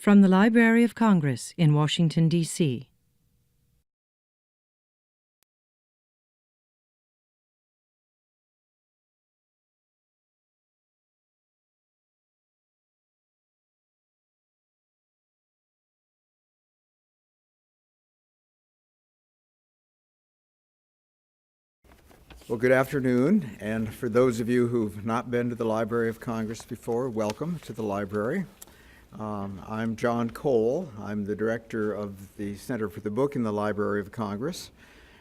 From the Library of Congress in Washington, D.C. Well, good afternoon, and for those of you who've not been to the Library of Congress before, welcome to the library. I'm John Cole. I'm the director of the Center for the Book in the Library of Congress,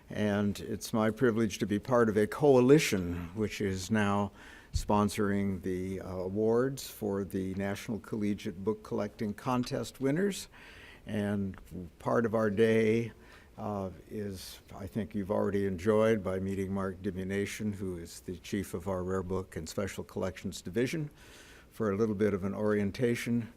and it's my privilege to be part of a coalition which is now sponsoring the awards for the National Collegiate Book Collecting Contest winners. And part of our day is, I think you've already enjoyed by meeting Mark Diminution, who is the chief of our Rare Book and Special Collections Division, for a little bit of an orientation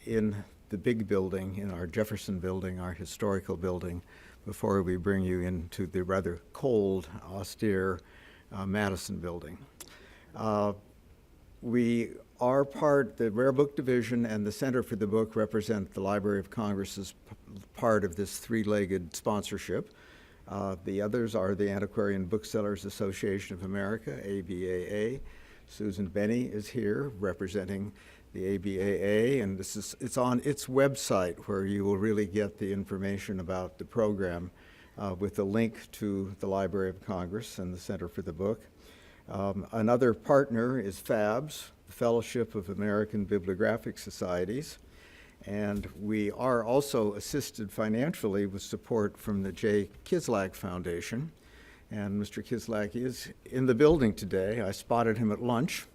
in the big building, in our Jefferson building, our historical building, before we bring you into the rather cold, austere Madison building. We are the Rare Book Division and the Center for the Book represent the Library of Congress as part of this three-legged sponsorship. The others are the Antiquarian Booksellers Association of America, ABAA. Susan Benny is here representing the ABAA, and it's on its website where you will really get the information about the program with a link to the Library of Congress and the Center for the Book. Another partner is FABS, the Fellowship of American Bibliographic Societies, and we are also assisted financially with support from the J. Kislak Foundation. And Mr. Kislak is in the building today. I spotted him at lunch,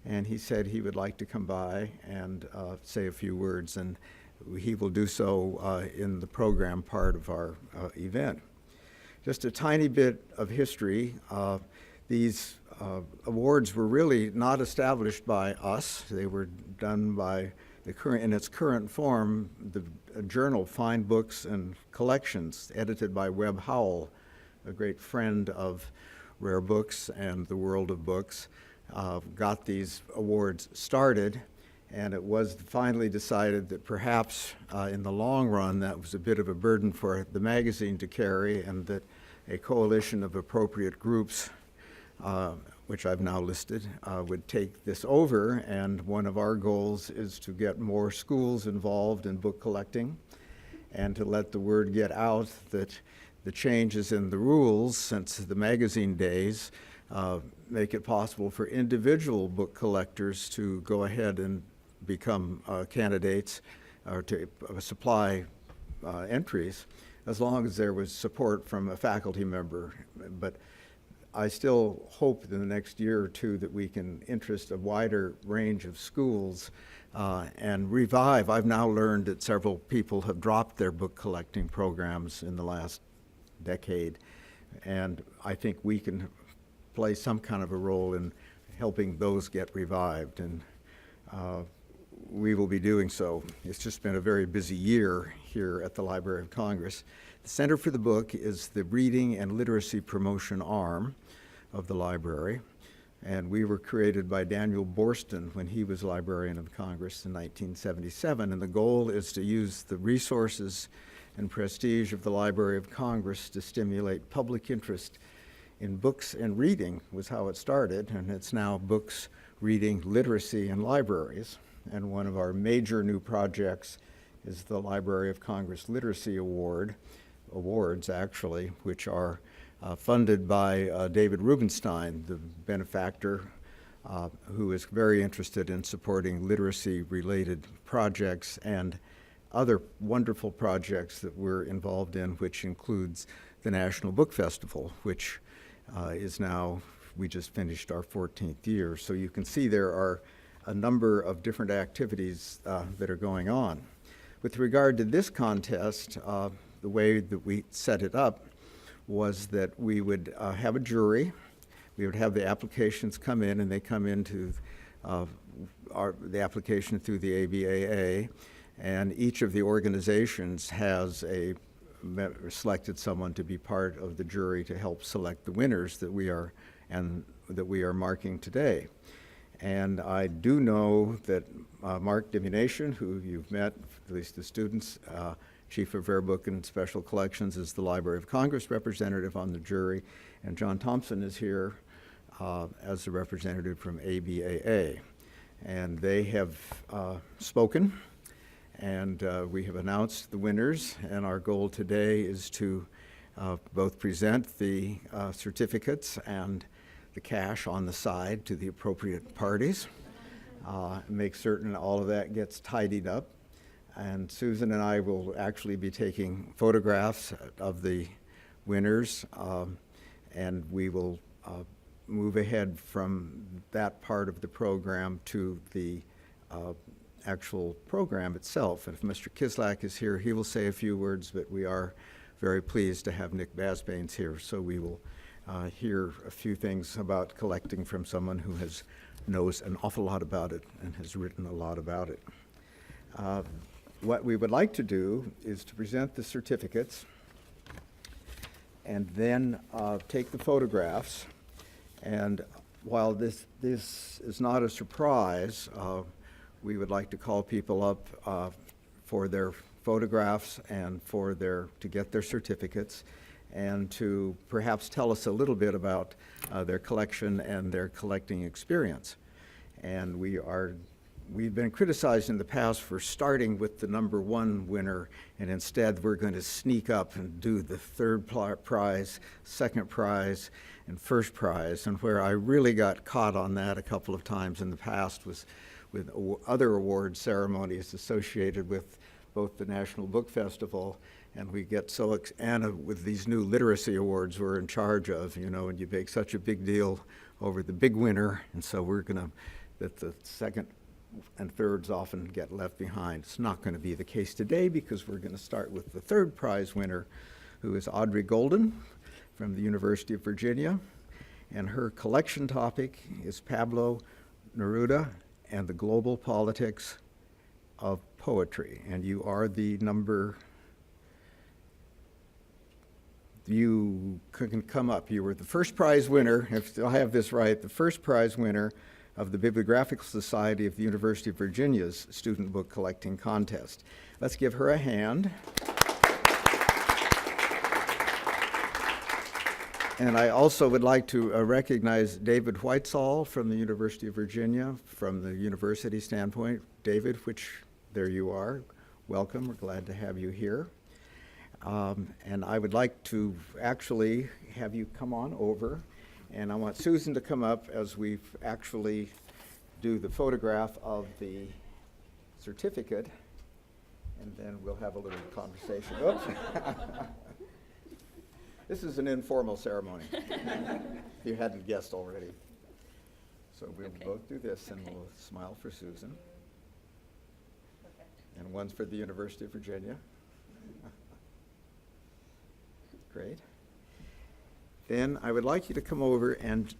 and he said he would like to come by and say a few words, and he will do so in the program part of our event. Just a tiny bit of history. These awards were really not established by us. They were done by in its current form, the journal Fine Books and Collections, edited by Webb Howell, a great friend of Rare Books and the world of books, got these awards started, and it was finally decided that perhaps in the long run that was a bit of a burden for the magazine to carry, and that a coalition of appropriate groups, which I've now listed, would take this over. And one of our goals is to get more schools involved in book collecting and to let the word get out that the changes in the rules since the magazine days make it possible for individual book collectors to go ahead and become candidates or to supply entries, as long as there was support from a faculty member. But I still hope in the next year or two that we can interest a wider range of schools and revive. I've now learned that several people have dropped their book collecting programs in the last decade, and I think we can play some kind of a role in helping those get revived, and we will be doing so. It's just been a very busy year here at the Library of Congress. The Center for the Book is the reading and literacy promotion arm of the library, and we were created by Daniel Borston when he was Librarian of Congress in 1977, and the goal is to use the resources and prestige of the Library of Congress to stimulate public interest in books and reading, was how it started, and it's now books, reading, literacy, and libraries. And one of our major new projects is the Library of Congress Literacy Awards actually, which are funded by David Rubenstein, the benefactor, who is very interested in supporting literacy-related projects and other wonderful projects that we're involved in, which includes the National Book Festival, which is now, we just finished our 14th year. So you can see there are a number of different activities that are going on. With regard to this contest, the way that we set it up was that we would have a jury. We would have the applications come in, and they come into the application through the ABAA, and each of the organizations has selected someone to be part of the jury to help select the winners that we are marking today. And I do know that Mark Dimination, who you've met, at least the students, Chief of Rare Book and Special Collections, is the Library of Congress representative on the jury, and John Thompson is here as the representative from ABAA. And they have spoken, and we have announced the winners, and our goal today is to both present the certificates and the cash on the side to the appropriate parties, make certain all of that gets tidied up. And Susan and I will actually be taking photographs of the winners, and we will move ahead from that part of the program to the actual program itself. And if Mr. Kislak is here, he will say a few words, but we are very pleased to have Nick Basbanes here, so we will hear a few things about collecting from someone who knows an awful lot about it and has written a lot about it. What we would like to do is to present the certificates and then take the photographs. And while this is not a surprise, we would like to call people up for their photographs and to get their certificates, and to perhaps tell us a little bit about their collection and their collecting experience. And we've been criticized in the past for starting with the number one winner, and instead we're going to sneak up and do the third prize, second prize, and first prize. And where I really got caught on that a couple of times in the past was with other award ceremonies associated with both the National Book Festival, and we get so, Anna, with these new literacy awards we're in charge of, and you make such a big deal over the big winner, and so we're gonna, that the second and thirds often get left behind. It's not gonna be the case today, because we're gonna start with the third prize winner, who is Audrey Golden from the University of Virginia, and her collection topic is Pablo Neruda and the Global Politics of Poetry. And you are the number, you can come up. You were the first prize winner, if I have this right, the first prize winner of the Bibliographical Society of the University of Virginia's Student Book Collecting Contest. Let's give her a hand. And I also would like to recognize David Whitesall from the University of Virginia, from the university standpoint. David, there you are. Welcome. We're glad to have you here. And I would like to actually have you come on over. And I want Susan to come up as we actually do the photograph of the certificate. And then we'll have a little conversation. Oops. This is an informal ceremony, if you hadn't guessed already. So we'll both do this, and we'll smile for Susan. And one's for the University of Virginia. Great. Then I would like you to come over, and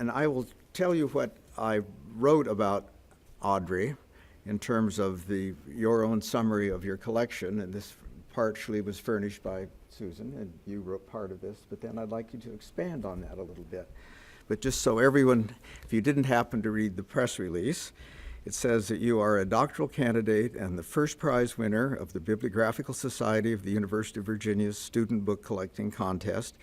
I will tell you what I wrote about Audrey in terms of your own summary of your collection, and this partially was furnished by Susan, and you wrote part of this, but then I'd like you to expand on that a little bit. But just so everyone, if you didn't happen to read the press release, it says that you are a doctoral candidate and the first prize winner of the Bibliographical Society of the University of Virginia's Student Book Collecting Contest.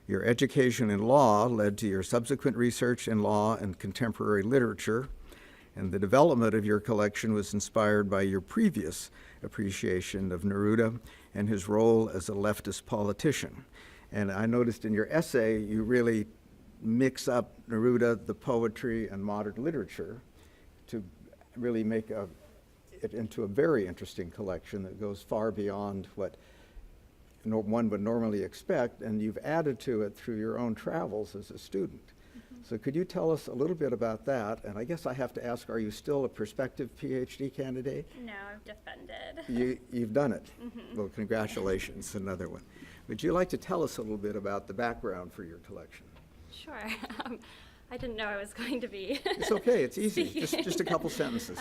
Your education in law led to your subsequent research in law and contemporary literature, and the development of your collection was inspired by your previous appreciation of Neruda and his role as a leftist politician. And I noticed in your essay, you really mix up Neruda, the poetry, and modern literature to really make it into a very interesting collection that goes far beyond what one would normally expect, and you've added to it through your own travels as a student. So could you tell us a little bit about that? And I guess I have to ask, are you still a prospective PhD candidate? No, I've defended. You've done it. Mm-hmm. Well, congratulations, another one. Would you like to tell us a little bit about the background for your collection? Sure. I didn't know I was going to be. It's okay, it's easy. Just a couple sentences.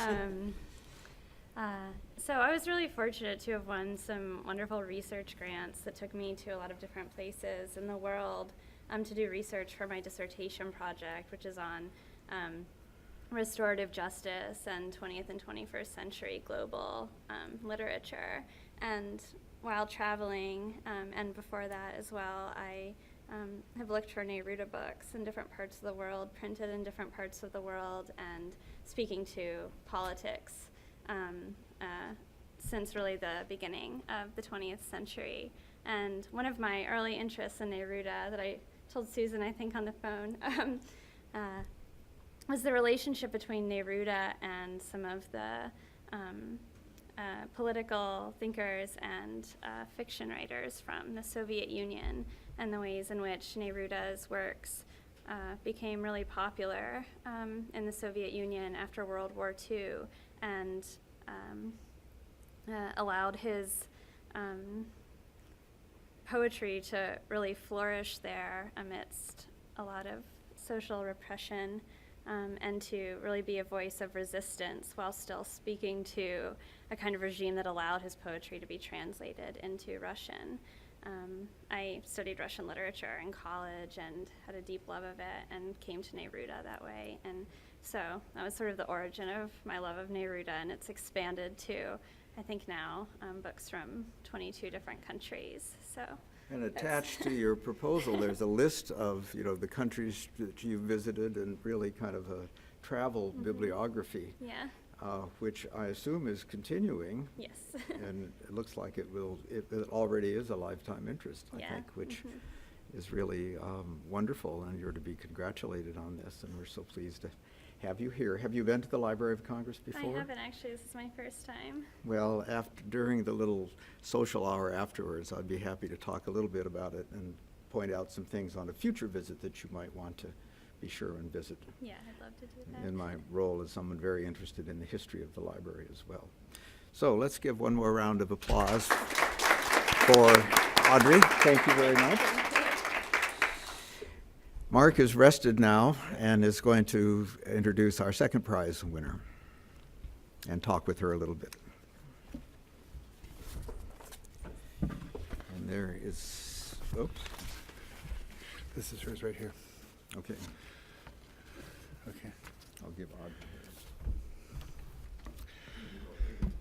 So I was really fortunate to have won some wonderful research grants that took me to a lot of different places in the world to do research for my dissertation project, which is on restorative justice and 20th and 21st century global literature. And while traveling, and before that as well, I have looked for Neruda books in different parts of the world, printed in different parts of the world, and speaking to politics since really the beginning of the 20th century. And one of my early interests in Neruda that I told Susan, I think, on the phone, was the relationship between Neruda and some of the political thinkers and fiction writers from the Soviet Union, and the ways in which Neruda's works became really popular in the Soviet Union after World War II, and allowed his poetry to really flourish there amidst a lot of social repression, and to really be a voice of resistance while still speaking to a kind of regime that allowed his poetry to be translated into Russian. I studied Russian literature in college and had a deep love of it, and came to Neruda that way. And so that was sort of the origin of my love of Neruda, and it's expanded to, I think now, books from 22 different countries. So. And attached to your proposal, there's a list of, the countries that you visited, and really kind of a travel bibliography. Yeah. Which I assume is continuing. Yes. And it looks like it already is a lifetime interest, I think, which is really wonderful, and you're to be congratulated on this, and we're so pleased to have you here. Have you been to the Library of Congress before? I haven't, actually. This is my first time. Well, during the little social hour afterwards, I'd be happy to talk a little bit about it and point out some things on a future visit that you might want to be sure and visit. Yeah, I'd love to do that. In my role as someone very interested in the history of the library as well. So let's give one more round of applause for Audrey. Thank you very much. Mark is rested now and is going to introduce our second prize winner and talk with her a little bit. And there is, oops. This is hers right here. Okay. Okay. I'll give Audrey hers.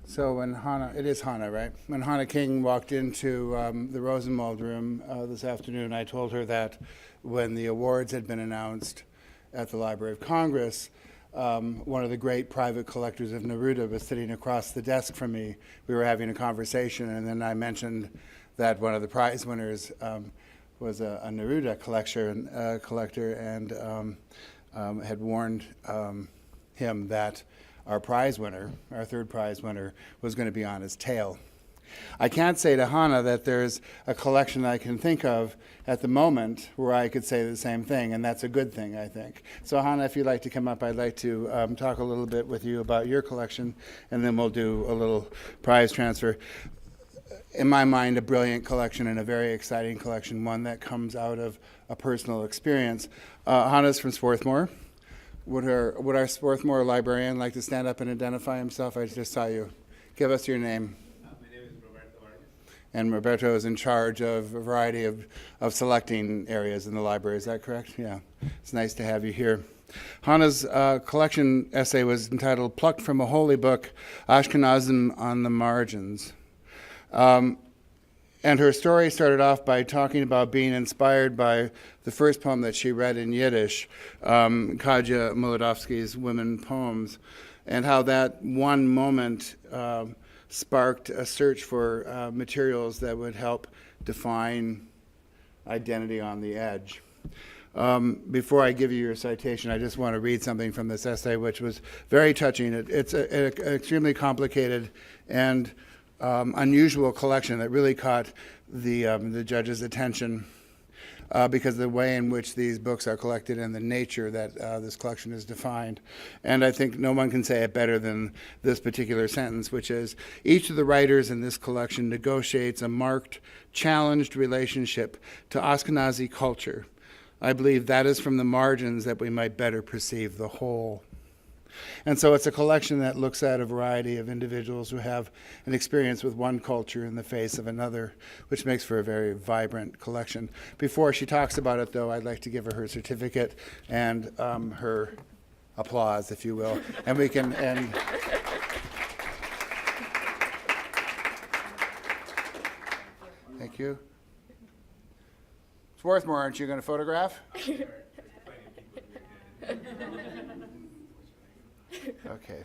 So when it is Hannah, right? When Hannah King walked into the Rosenwald room this afternoon, I told her that when the awards had been announced at the Library of Congress, one of the great private collectors of Neruda was sitting across the desk from me. We were having a conversation, and then I mentioned that one of the prize winners was a Neruda collector, and had warned him that our prize winner, our third prize winner, was going to be on his tail. I can't say to Hannah that there's a collection I can think of at the moment where I could say the same thing, and that's a good thing, I think. So Hannah, if you'd like to come up, I'd like to talk a little bit with you about your collection, and then we'll do a little prize transfer. In my mind, a brilliant collection and a very exciting collection, one that comes out of a personal experience. Hannah's from Swarthmore. Would our Swarthmore librarian like to stand up and identify himself? I just saw you. Give us your name. My name is Roberto. And Roberto is in charge of a variety of selecting areas in the library. Is that correct? Yeah. It's nice to have you here. Hannah's collection essay was entitled Plucked from a Holy Book, Ashkenazim on the Margins. And her story started off by talking about being inspired by the first poem that she read in Yiddish, Kaja Molodowski's Women Poems, and how that one moment sparked a search for materials that would help define identity on the edge. Before I give you your citation, I just want to read something from this essay, which was very touching. It's an extremely complicated and unusual collection that really caught the judge's attention because of the way in which these books are collected and the nature that this collection is defined. And I think no one can say it better than this particular sentence, which is, each of the writers in this collection negotiates a marked, challenged relationship to Ashkenazi culture. I believe that is from the margins that we might better perceive the whole. And so it's a collection that looks at a variety of individuals who have an experience with one culture in the face of another, which makes for a very vibrant collection. Before she talks about it, though, I'd like to give her certificate and her applause, if you will, and we can end. Thank you. Swarthmore, aren't you going to photograph? Okay.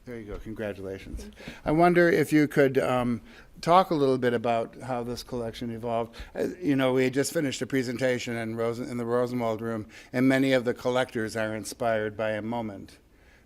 There you go. Congratulations. I wonder if you could talk a little bit about how this collection evolved. You know, we had just finished a presentation in the Rosenwald room, and many of the collectors are inspired by a moment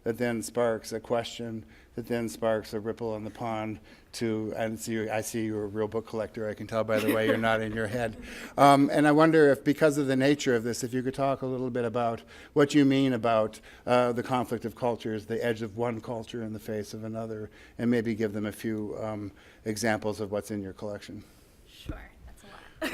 that then sparks a question, that then sparks a ripple in the pond to, I see you're a real book collector, I can tell by the way you're nodding your head. And I wonder if, because of the nature of this, if you could talk a little bit about what you mean about the conflict of cultures, the edge of one culture in the face of another, and maybe give them a few examples of what's in your collection. Sure, that's a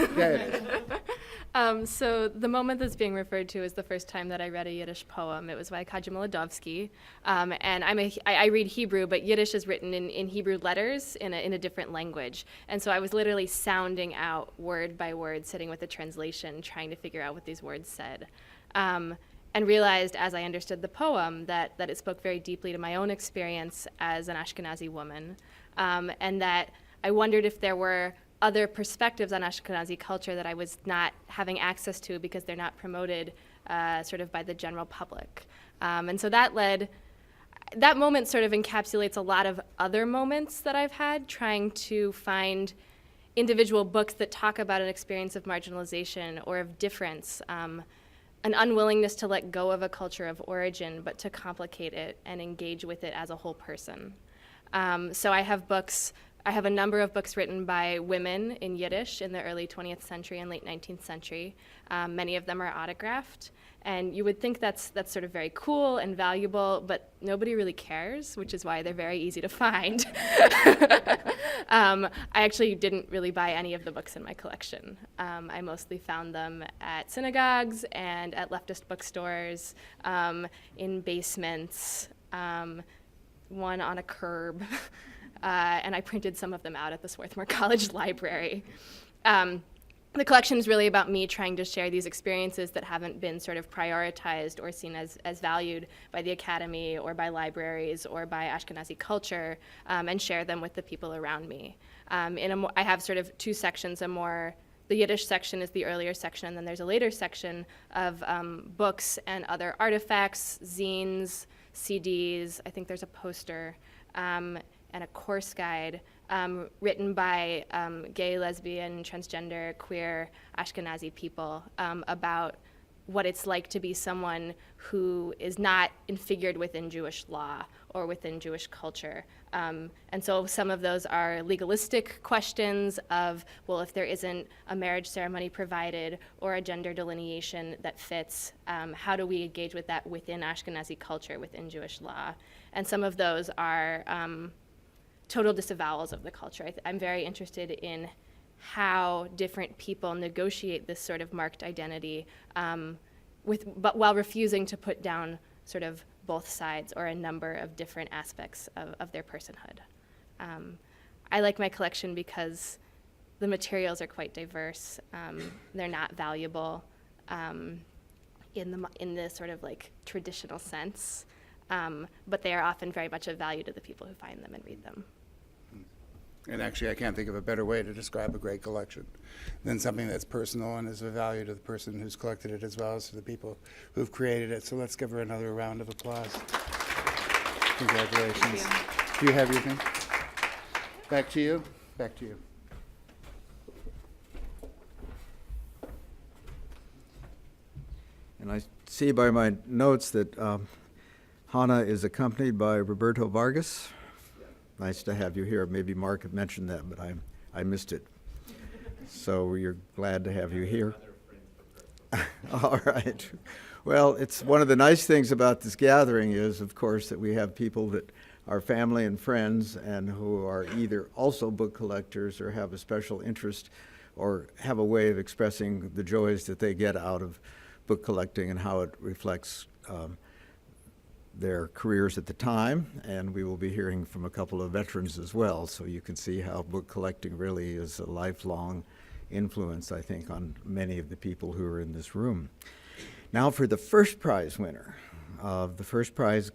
lot. Yeah, it is. So the moment that's being referred to is the first time that I read a Yiddish poem. It was by Kaja Molodovsky, and I read Hebrew, but Yiddish is written in Hebrew letters in a different language. And so I was literally sounding out word by word, sitting with the translation, trying to figure out what these words said. And realized as I understood the poem that it spoke very deeply to my own experience as an Ashkenazi woman, and that I wondered if there were other perspectives on Ashkenazi culture that I was not having access to because they're not promoted sort of by the general public. And so that moment sort of encapsulates a lot of other moments that I've had trying to find individual books that talk about an experience of marginalization or of difference, an unwillingness to let go of a culture of origin, but to complicate it and engage with it as a whole person. So I have a number of books written by women in Yiddish in the early 20th century and late 19th century. Many of them are autographed. And you would think that's sort of very cool and valuable, but nobody really cares, which is why they're very easy to find. I actually didn't really buy any of the books in my collection. I mostly found them at synagogues and at leftist bookstores, in basements, one on a curb. And I printed some of them out at the Swarthmore College Library. The collection is really about me trying to share these experiences that haven't been sort of prioritized or seen as valued by the academy or by libraries or by Ashkenazi culture, and share them with the people around me. I have sort of two sections, the Yiddish section is the earlier section, and then there's a later section of books and other artifacts, zines, CDs, I think there's a poster, and a course guide written by gay, lesbian, transgender, queer, Ashkenazi people about what it's like to be someone who is not infigured within Jewish law or within Jewish culture. And so some of those are legalistic questions of, well, if there isn't a marriage ceremony provided or a gender delineation that fits, how do we engage with that within Ashkenazi culture, within Jewish law? And some of those are total disavowals of the culture. I'm very interested in how different people negotiate this sort of marked identity, but while refusing to put down sort of both sides or a number of different aspects of their personhood. I like my collection because the materials are quite diverse. They're not valuable in the sort of like traditional sense, but they are often very much of value to the people who find them and read them. And actually, I can't think of a better way to describe a great collection than something that's personal and is of value to the person who's collected it as well as to the people who've created it. So let's give her another round of applause. Congratulations. Thank Do you have your thing? Back to you. Back to you. And I see by my notes that Hannah is accompanied by Roberto Vargas. Nice to have you here. Maybe Mark had mentioned that, but I missed it. So we're glad to have you here. All right. Well, it's one of the nice things about this gathering is, of course, that we have people that are family and friends and who are either also book collectors or have a special interest or have a way of expressing the joys that they get out of book collecting and how it reflects their careers at the time, and we will be hearing from a couple of veterans as well, so you can see how book collecting really is a lifelong influence, I think, on many of the people who are in this room. Now for the first prize winner. The first prize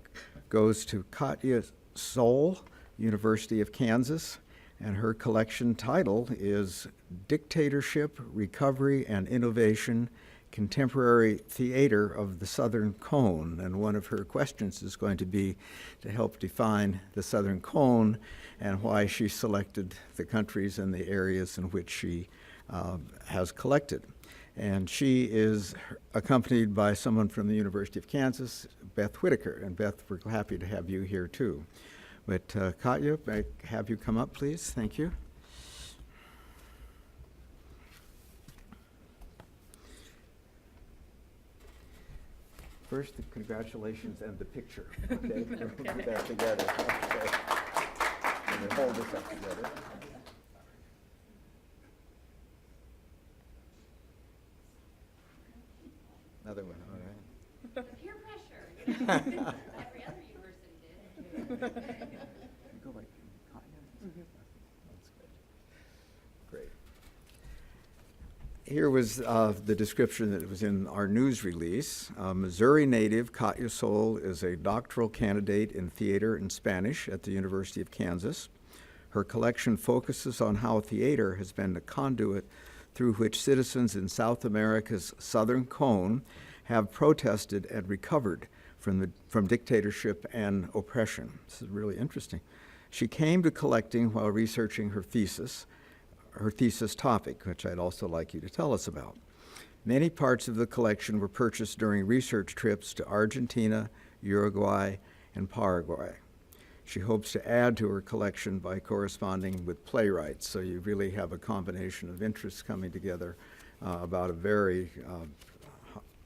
goes to Katya Soul, University of Kansas, and her collection title is Dictatorship, Recovery, and Innovation, Contemporary Theater of the Southern Cone. And one of her questions is going to be to help define the Southern Cone and why she selected the countries and the areas in which she has collected. And she is accompanied by someone from the University of Kansas, Beth Whitaker. And Beth, we're happy to have you here too. But Katya, may I have you come up, please? Thank you. First, the congratulations and the picture. Okay, we'll do that together. Okay. And then hold this up together. Another one, all right. Peer pressure. Every other university did. You go like Katya? That's good. Great. Here was the description that was in our news release. Missouri native Katya Soul is a doctoral candidate in theater and Spanish at the University of Kansas. Her collection focuses on how theater has been the conduit through which citizens in South America's Southern Cone have protested and recovered from dictatorship and oppression. This is really interesting. She came to collecting while researching her thesis topic, which I'd also like you to tell us about. Many parts of the collection were purchased during research trips to Argentina, Uruguay, and Paraguay. She hopes to add to her collection by corresponding with playwrights, so you really have a combination of interests coming together about a very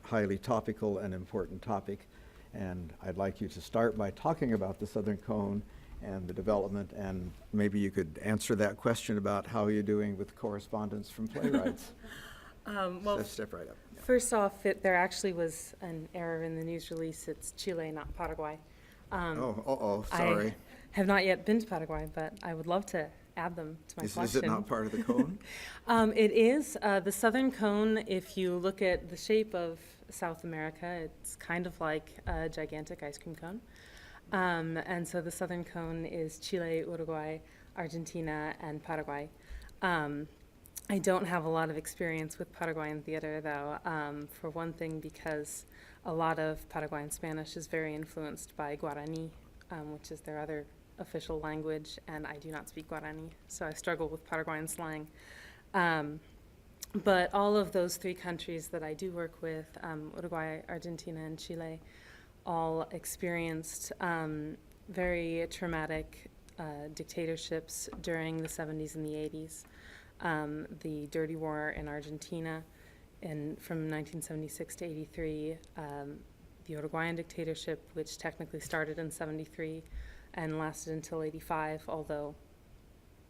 highly topical and important topic. And I'd like you to start by talking about the Southern Cone and the development, and maybe you could answer that question about how you're doing with correspondence from playwrights. Well, Step right up. Yeah. first off, there actually was an error in the news release. It's Chile, not Paraguay. Sorry. I have not yet been to Paraguay, but I would love to add them to my Is collection. it not part of the cone? It is. The Southern Cone, if you look at the shape of South America, it's kind of like a gigantic ice cream cone. And so the Southern Cone is Chile, Uruguay, Argentina, and Paraguay. I don't have a lot of experience with Paraguayan theater, though, for one thing, because a lot of Paraguayan Spanish is very influenced by Guarani, which is their other official language, and I do not speak Guarani, so I struggle with Paraguayan slang. But all of those three countries that I do work with, Uruguay, Argentina, and Chile, all experienced very traumatic dictatorships during the 70s and the 80s. The Dirty War in Argentina from 1976 to 83, the Uruguayan dictatorship, which technically started in 73 and lasted until 85, although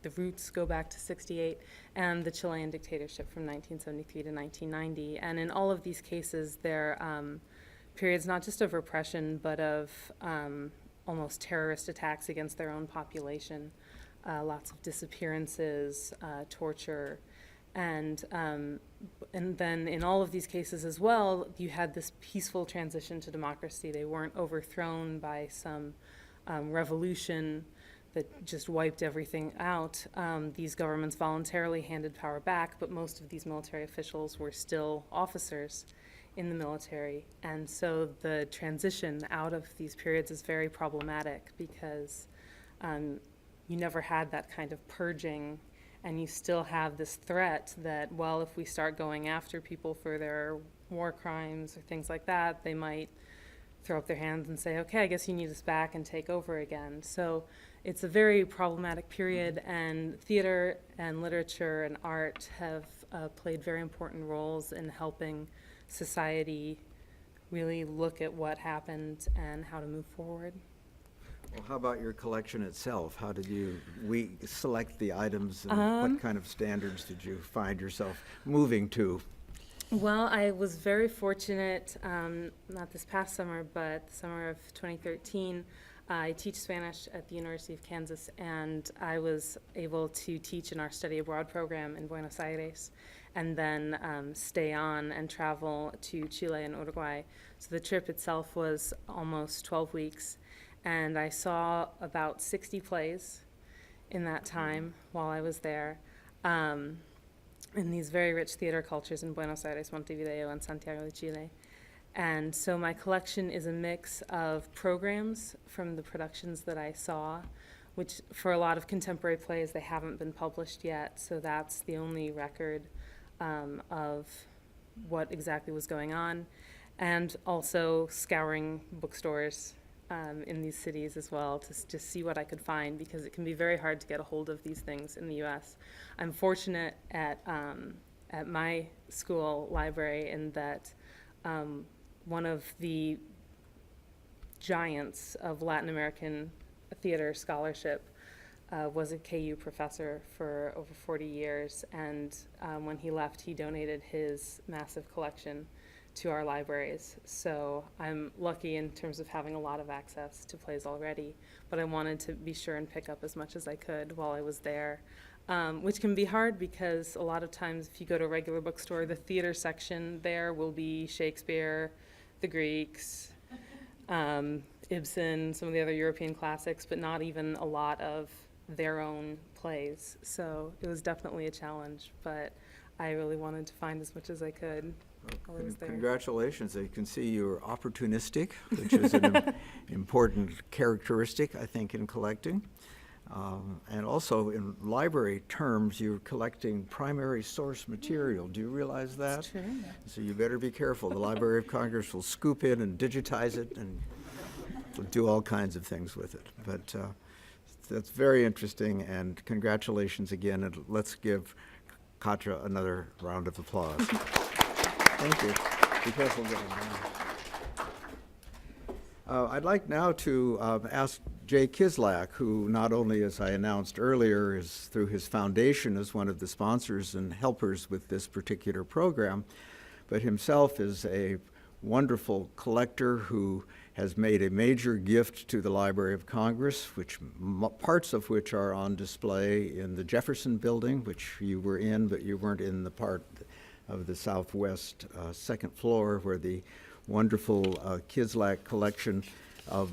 the roots go back to 68, and the Chilean dictatorship from 1973 to 1990. And in all of these cases, they're periods not just of repression, but of almost terrorist attacks against their own population, lots of disappearances, torture, and then in all of these cases as well, you had this peaceful transition to democracy. They weren't overthrown by some revolution that just wiped everything out. These governments voluntarily handed power back, but most of these military officials were still officers in the military. And so the transition out of these periods is very problematic because you never had that kind of purging, and you still have this threat that, well, if we start going after people for their war crimes or things like that, they might throw up their hands and say, okay, I guess you need us back and take over again. So it's a very problematic period, and theater and literature and art have played very important roles in helping society really look at what happened and how to move forward. Well, how about your collection itself? How did we select the items, and what kind of standards did you find yourself moving to? Well, I was very fortunate, not this past summer, but the summer of 2013. I teach Spanish at the University of Kansas, and I was able to teach in our study abroad program in Buenos Aires. and then stay on and travel to Chile and Uruguay. So the trip itself was almost 12 weeks, and I saw about 60 plays in that time while I was there, in these very rich theater cultures in Buenos Aires, Montevideo, and Santiago de Chile. And so my collection is a mix of programs from the productions that I saw, which for a lot of contemporary plays, they haven't been published yet, so that's the only record of what exactly was going on, and also scouring bookstores in these cities as well to just see what I could find, because it can be very hard to get a hold of these things in the U.S. I'm fortunate at my school library in that one of the giants of Latin American theater scholarship was a KU professor for over 40 years, and when he left, he donated his massive collection to our libraries. So I'm lucky in terms of having a lot of access to plays already, but I wanted to be sure and pick up as much as I could while I was there, which can be hard because a lot of times if you go to a regular bookstore, the theater section there will be Shakespeare, the Greeks, Ibsen, some of the other European classics, but not even a lot of their own plays. So it was definitely a challenge, but I really wanted to find as much as I could while I was there. Congratulations. You can see you're opportunistic, which is an important characteristic, I think, in collecting. And also, in library terms, you're collecting primary source material. Do you realize that? That's true. So you better be careful. The Library of Congress will scoop in and digitize it and will do all kinds of things with it. But that's very interesting, and congratulations again. And let's give Katja another round of applause. Thank you. Be careful getting down. I'd like now to ask Jay Kislak, who not only, as I announced earlier, is through his foundation as one of the sponsors and helpers with this particular program, but himself is a wonderful collector who has made a major gift to the Library of Congress, which parts of which are on display in the Jefferson Building, which you were in, but you weren't in the part of the southwest second floor where the wonderful Kislak collection of,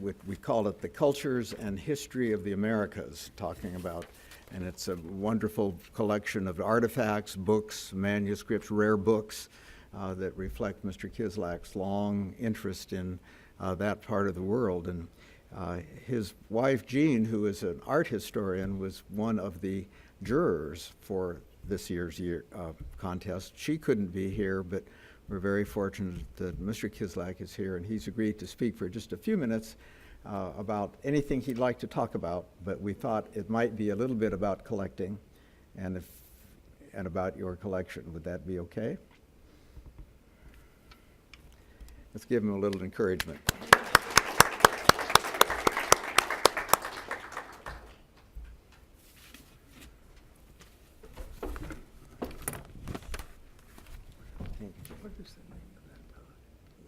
we call it the Cultures and History of the Americas, talking about, and it's a wonderful collection of artifacts, books, manuscripts, rare books that reflect Mr. Kislak's long interest in that part of the world. And his wife, Jean, who is an art historian, was one of the jurors for this year's contest. She couldn't be here, but we're very fortunate that Mr. Kislak is here, and he's agreed to speak for just a few minutes about anything he'd like to talk about, but we thought it might be a little bit about collecting and about your collection. Would that be okay? Let's give him a little encouragement. What is the name of that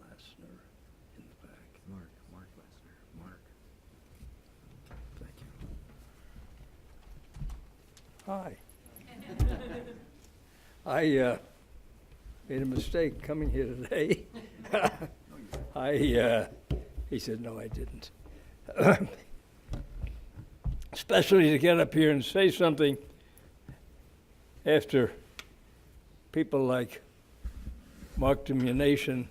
Lassner in the back? Mark Lassner. Mark. Thank you. Hi. I made a mistake coming here today. He said, no, I didn't. Especially to get up here and say something after people like Mark Domination,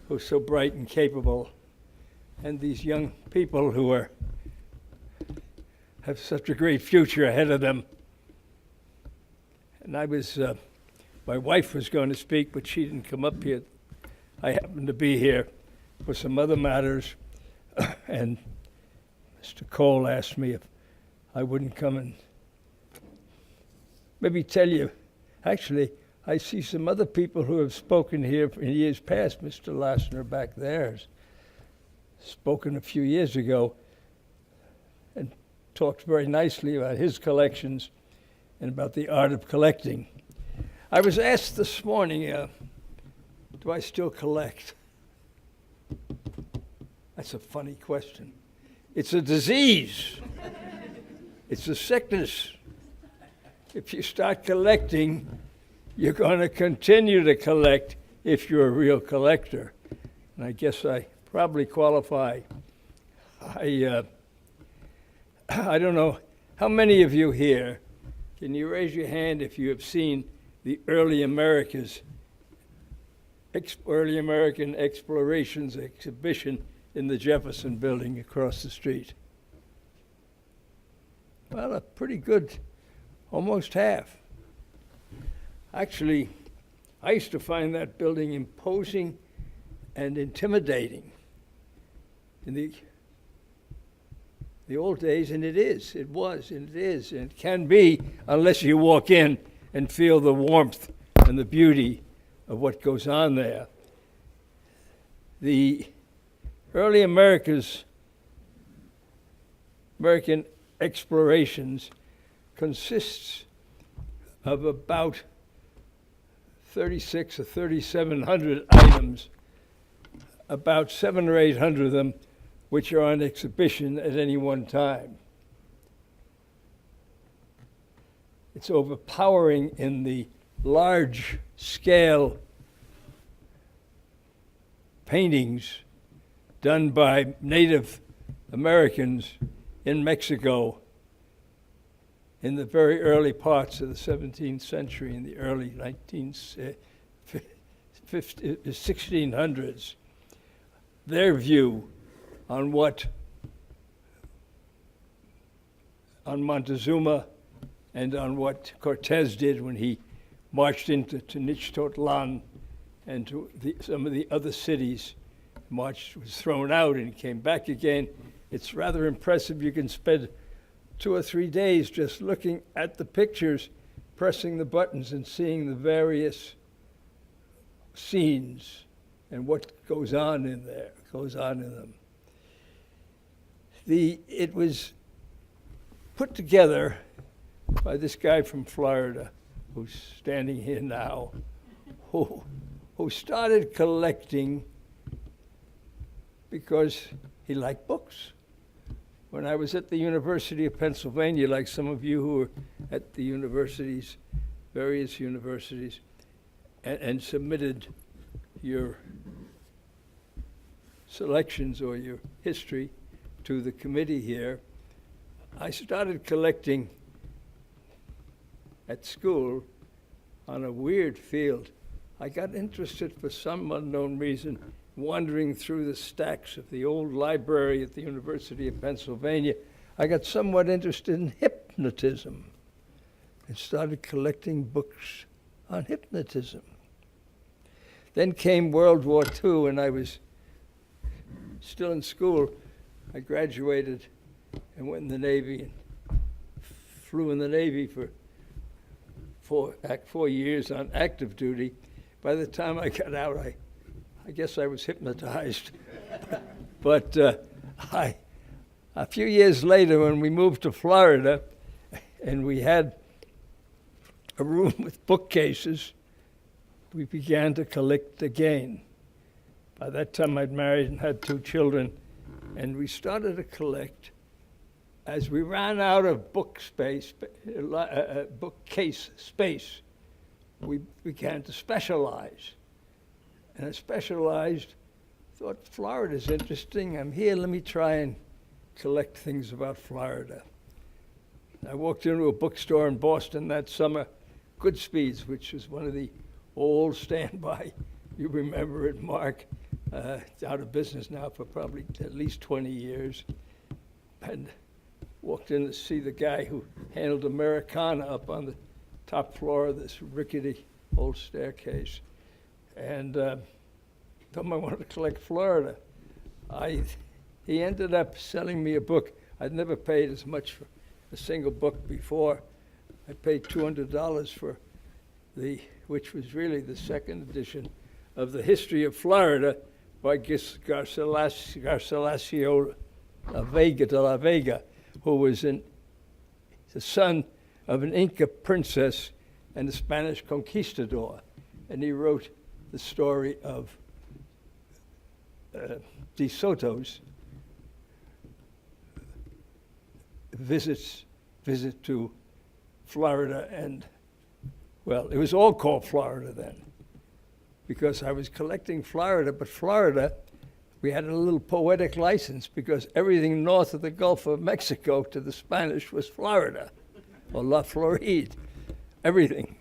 who's so bright and capable, and these young people who have such a great future ahead of them. And my wife was going to speak, but she didn't come up here. I happened to be here for some other matters, and Mr. Cole asked me if I wouldn't come and maybe tell you. Actually, I see some other people who have spoken here in years past. Mr. Lassner back there has spoken a few years ago and talked very nicely about his collections and about the art of collecting. I was asked this morning, do I still collect? That's a funny question. It's a disease. It's a sickness. if you start collecting, you're going to continue to collect if you're a real collector. And I guess I probably qualify. I don't know, how many of you here, can you raise your hand if you have seen the Early American Explorations exhibition in the Jefferson Building across the street? Well, a pretty good, almost half. Actually, I used to find that building imposing and intimidating in the old days, and it was, and it can be, unless you walk in and feel the warmth and the beauty of what goes on there. The early American explorations consists of about 36 or 3,700 items, about 700 or 800 of them which are on exhibition at any one time. It's overpowering in the large scale paintings done by Native Americans in Mexico in the very early parts of the 17th century, in the early 1600s. Their view on Montezuma and on what Cortez did when he marched into Tenochtitlan and to some of the other cities. Was thrown out and came back again. It's rather impressive. You can spend 2 or 3 days just looking at the pictures, pressing the buttons and seeing the various scenes and what goes on in them. It was put together by this guy from Florida who's standing here now, who started collecting because he liked books. When I was at the University of Pennsylvania, like some of you who are at the universities, various universities, and submitted your selections or your history to the committee here, I started collecting at school on a weird field. I got interested for some unknown reason wandering through the stacks of the old library at the University of Pennsylvania. I got somewhat interested in hypnotism and started collecting books on hypnotism. Then came World War II, and I was still in school. I graduated and went in the Navy and flew in the Navy for 4 years on active duty. By the time I got out, I guess I was hypnotized. But a few years later, when we moved to Florida, and we had a room with bookcases, we began to collect again. By that time, I'd married and had 2 children, and we started to collect. As we ran out of bookcase space, we began to specialize. And I specialized, thought Florida's interesting. I'm here, let me try and collect things about Florida. I walked into a bookstore in Boston that summer, Goodspeed's, which was one of the old standby, you remember it, Mark. It's out of business now for probably at least 20 years. And walked in to see the guy who handled Americana up on the top floor of this rickety old staircase. And told him I wanted to collect Florida. He ended up selling me a book. I'd never paid as much for a single book before. I paid $200 for which was really the second edition of The History of Florida by Garcilaso de la Vega, who was the son of an Inca princess and a Spanish conquistador. And he wrote the story of De Soto's visit to Florida and, well, it was all called Florida then, because I was collecting Florida, but Florida, we had a little poetic license because everything north of the Gulf of Mexico to the Spanish was Florida, or La Floride, everything.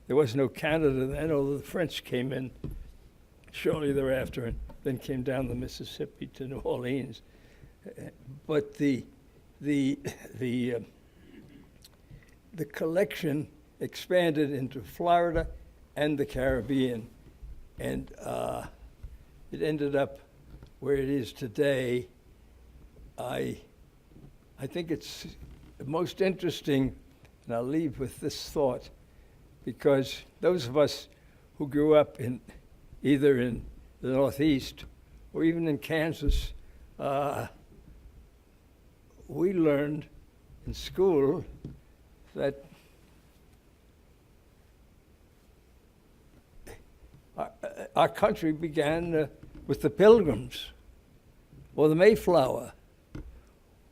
There was no Canada then, although the French came in shortly thereafter and then came down the Mississippi to New Orleans. But the collection expanded into Florida and the Caribbean, and it ended up where it is today. I think it's most interesting, and I'll leave with this thought, because those of us who grew up either in the Northeast or even in Kansas, we learned in school that our country began with the Pilgrims or the Mayflower,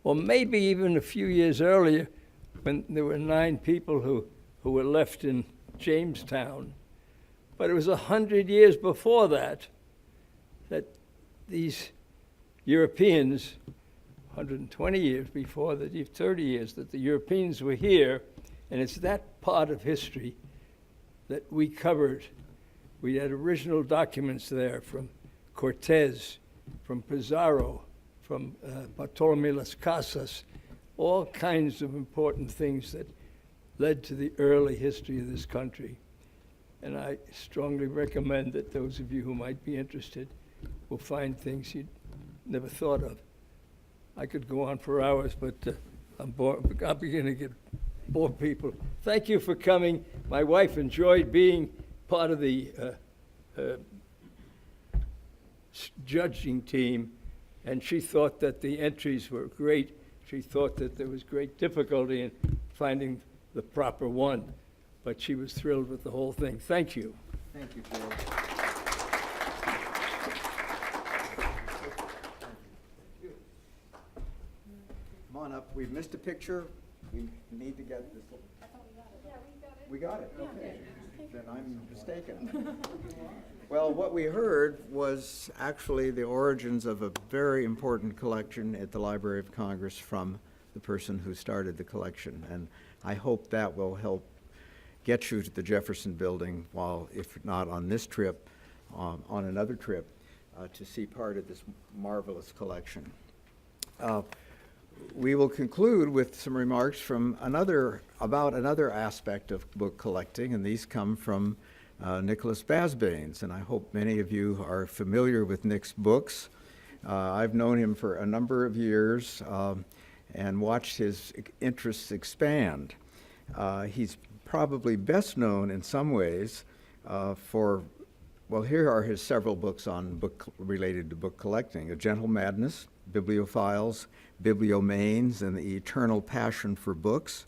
or maybe even a few years earlier when there were 9 people who were left in Jamestown. But it was 100 years before that these Europeans, 120 years before that, 30 years, that the Europeans were here, and it's that part of history that we covered. We had original documents there from Cortez, from Pizarro, from Bartolome Las Casas, all kinds of important things that led to the early history of this country. And I strongly recommend that those of you who might be interested will find things you'd never thought of. I could go on for hours, but I'm beginning to get bored people. Thank you for coming. My wife enjoyed being part of the judging team, and she thought that the entries were great. She thought that there was great difficulty in finding the proper one, but she was thrilled with the whole thing. Thank you. Thank you, George. Come on up. We've missed a picture. We need to get this. We got it? Okay. Then I'm mistaken. Well, what we heard was actually the origins of a very important collection at the Library of Congress from the person who started the collection. And I hope that will help get you to the Jefferson Building, while, if not on this trip, on another trip, to see part of this marvelous collection. We will conclude with some remarks from about another aspect of book collecting, and these come from Nicholas Basbanes, and I hope many of you are familiar with Nick's books. I've known him for a number of years and watched his interests expand. He's probably best known in some ways for, well, here are his several books related to book collecting: A Gentle Madness, Bibliophiles, Bibliomanes, and The Eternal Passion for Books.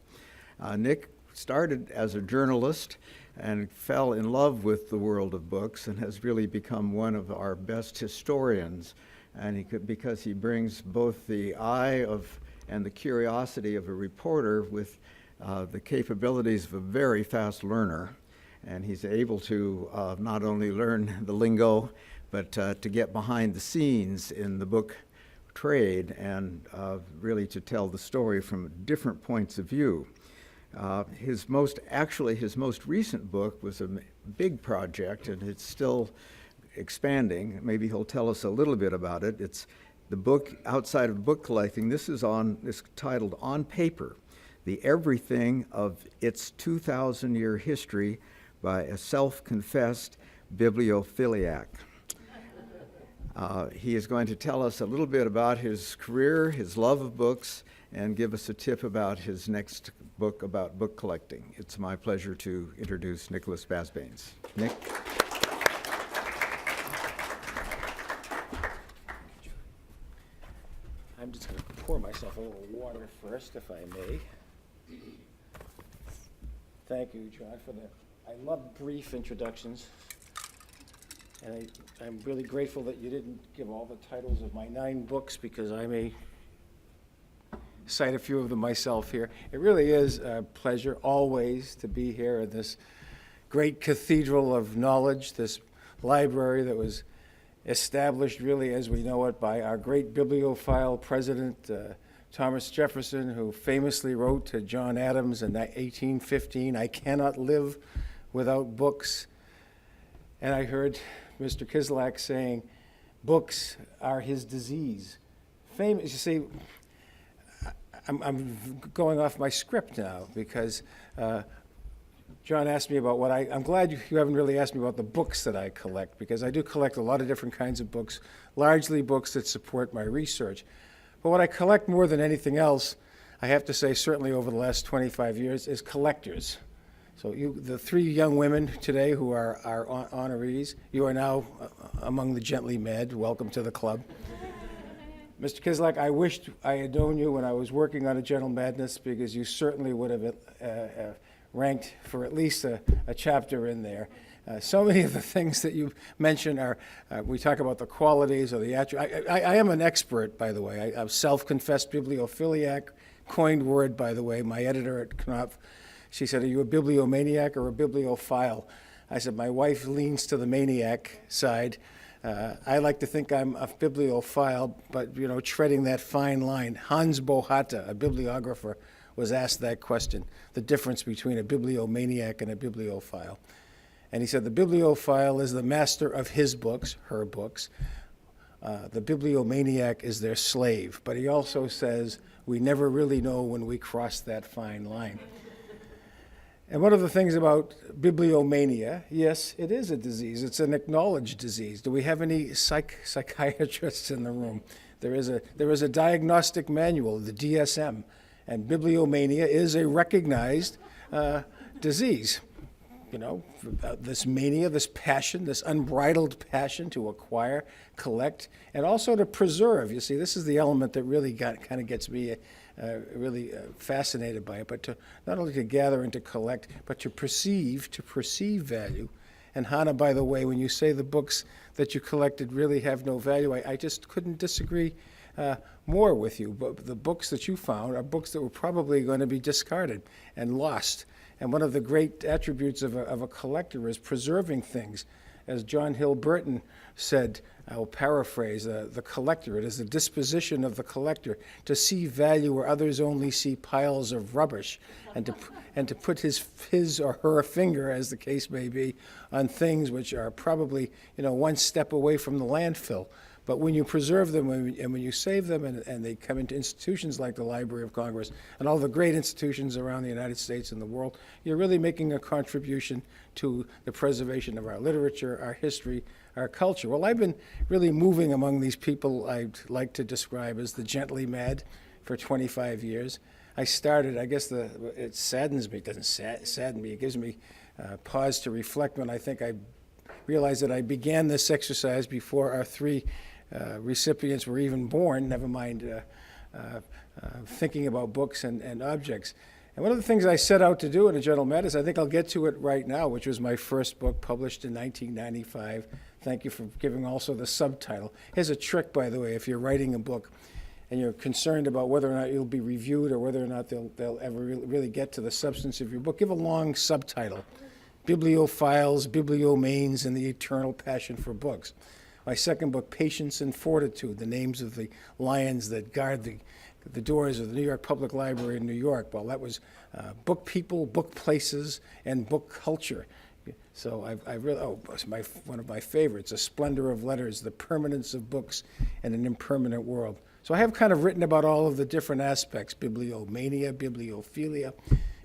Nick started as a journalist and fell in love with the world of books and has really become one of our best historians. And because he brings both the eye and the curiosity of a reporter with the capabilities of a very fast learner. And he's able to not only learn the lingo, but to get behind the scenes in the book trade and really to tell the story from different points of view. His most recent book was a big project, and it's still expanding. Maybe he'll tell us a little bit about it. It's the book outside of book collecting. This is titled On Paper: The Everything of Its 2,000-Year History by a Self-Confessed Bibliophiliac. He is going to tell us a little bit about his career, his love of books, and give us a tip about his next book about book collecting. It's my pleasure to introduce Nicholas Basbanes. Nick? I'm just going to pour myself a little water first, if I may. Thank you, John, for that. I love brief introductions. And I'm really grateful that you didn't give all the titles of my 9 books, because I may cite a few of them myself here. It really is a pleasure always to be here in this great cathedral of knowledge, this library that was established really as we know it by our great bibliophile president, Thomas Jefferson, who famously wrote to John Adams in 1815, "I cannot live without books." And I heard Mr. Kislak saying, books are his disease. Famous, you see, I'm going off my script now because John asked me about I'm glad you haven't really asked me about the books that I collect, because I do collect a lot of different kinds of books, largely books that support my research. But what I collect more than anything else, I have to say, certainly over the last 25 years, is collectors. So the three young women today who are our honorees, you are now among the gently mad. Welcome to the club. Mr. Kislak, I wished I had known you when I was working on A Gentle Madness, because you certainly would have ranked for at least a chapter in there. So many of the things that you mention are, we talk about the qualities or the attributes. I am an expert, by the way. I'm self-confessed bibliophiliac, coined word, by the way. My editor at Knopf, she said, "Are you a bibliomaniac or a bibliophile?" I said, "My wife leans to the maniac side. I like to think I'm a bibliophile, but, you know, treading that fine line." Hans Bohata, a bibliographer, was asked that question, the difference between a bibliomaniac and a bibliophile. And he said the bibliophile is the master of his books, her books. The bibliomaniac is their slave. But he also says we never really know when we cross that fine line. And one of the things about bibliomania, yes, it is a disease. It's an acknowledged disease. Do we have any psychiatrists in the room? There is a diagnostic manual, the DSM, and bibliomania is a recognized disease. You know, this mania, this passion, this unbridled passion to acquire, collect, and also to preserve. You see, this is the element that really kind of gets me really fascinated by it, but to not only to gather and to collect, but to perceive value. And Hannah, by the way, when you say the books that you collected really have no value, I just couldn't disagree more with you. But the books that you found are books that were probably going to be discarded and lost. And one of the great attributes of a collector is preserving things. As John Hill Burton said, I will paraphrase, the collector, it is the disposition of the collector to see value where others only see piles of rubbish, and to put his or her finger, as the case may be, on things which are probably, you know, one step away from the landfill. But when you preserve them and when you save them and they come into institutions like the Library of Congress and all the great institutions around the United States and the world, you're really making a contribution to the preservation of our literature, our history, our culture. Well, I've been really moving among these people I'd like to describe as the gently mad for 25 years. I started, I guess it saddens me, it doesn't sadden me, it gives me pause to reflect when I think I realized that I began this exercise before our three recipients were even born, never mind thinking about books and objects. And one of the things I set out to do in A Gentle Madness, I think I'll get to it right now, which was my first book published in 1995. Thank you for giving also the subtitle. Here's a trick, by the way, if you're writing a book and you're concerned about whether or not you'll be reviewed or whether or not they'll ever really get to the substance of your book, give a long subtitle. Bibliophiles, Bibliomanes, and the Eternal Passion for Books. My second book, Patience and Fortitude, the names of the lions that guard the doors of the New York Public Library in New York. Well, that was book people, book places, and book culture. So I really, it's one of my favorites, A Splendor of Letters, The Permanence of Books in an Impermanent World. So I have kind of written about all of the different aspects, bibliomania, bibliophilia,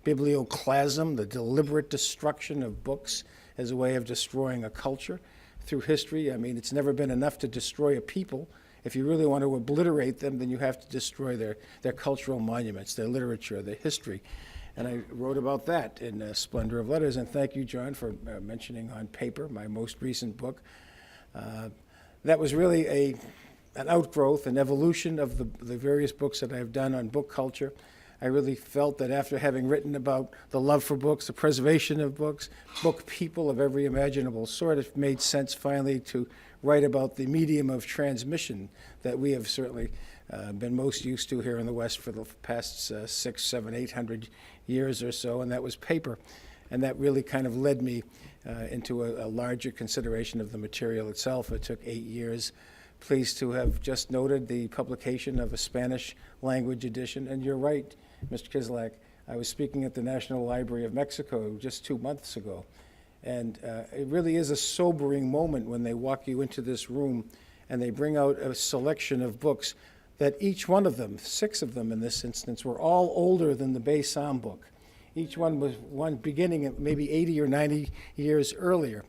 biblioclasm, the deliberate destruction of books as a way of destroying a culture through history. I mean, it's never been enough to destroy a people. If you really want to obliterate them, then you have to destroy their cultural monuments, their literature, their history. And I wrote about that in Splendor of Letters. And thank you, John, for mentioning On Paper, my most recent book. That was really an outgrowth, an evolution of the various books that I've done on book culture. I really felt that after having written about the love for books, the preservation of books, book people of every imaginable sort, it made sense finally to write about the medium of transmission that we have certainly been most used to here in the West for the past 600, 700, 800 years or so, and that was paper. And that really kind of led me into a larger consideration of the material itself. It took 8 years. Pleased to have just noted the publication of a Spanish language edition. And you're right, Mr. Kislak, I was speaking at the National Library of Mexico just 2 months ago. And it really is a sobering moment when they walk you into this room and they bring out a selection of books that each one of them, 6 of them in this instance, were all older than the Bay Psalm book. Each one was one beginning at maybe 80 or 90 years earlier.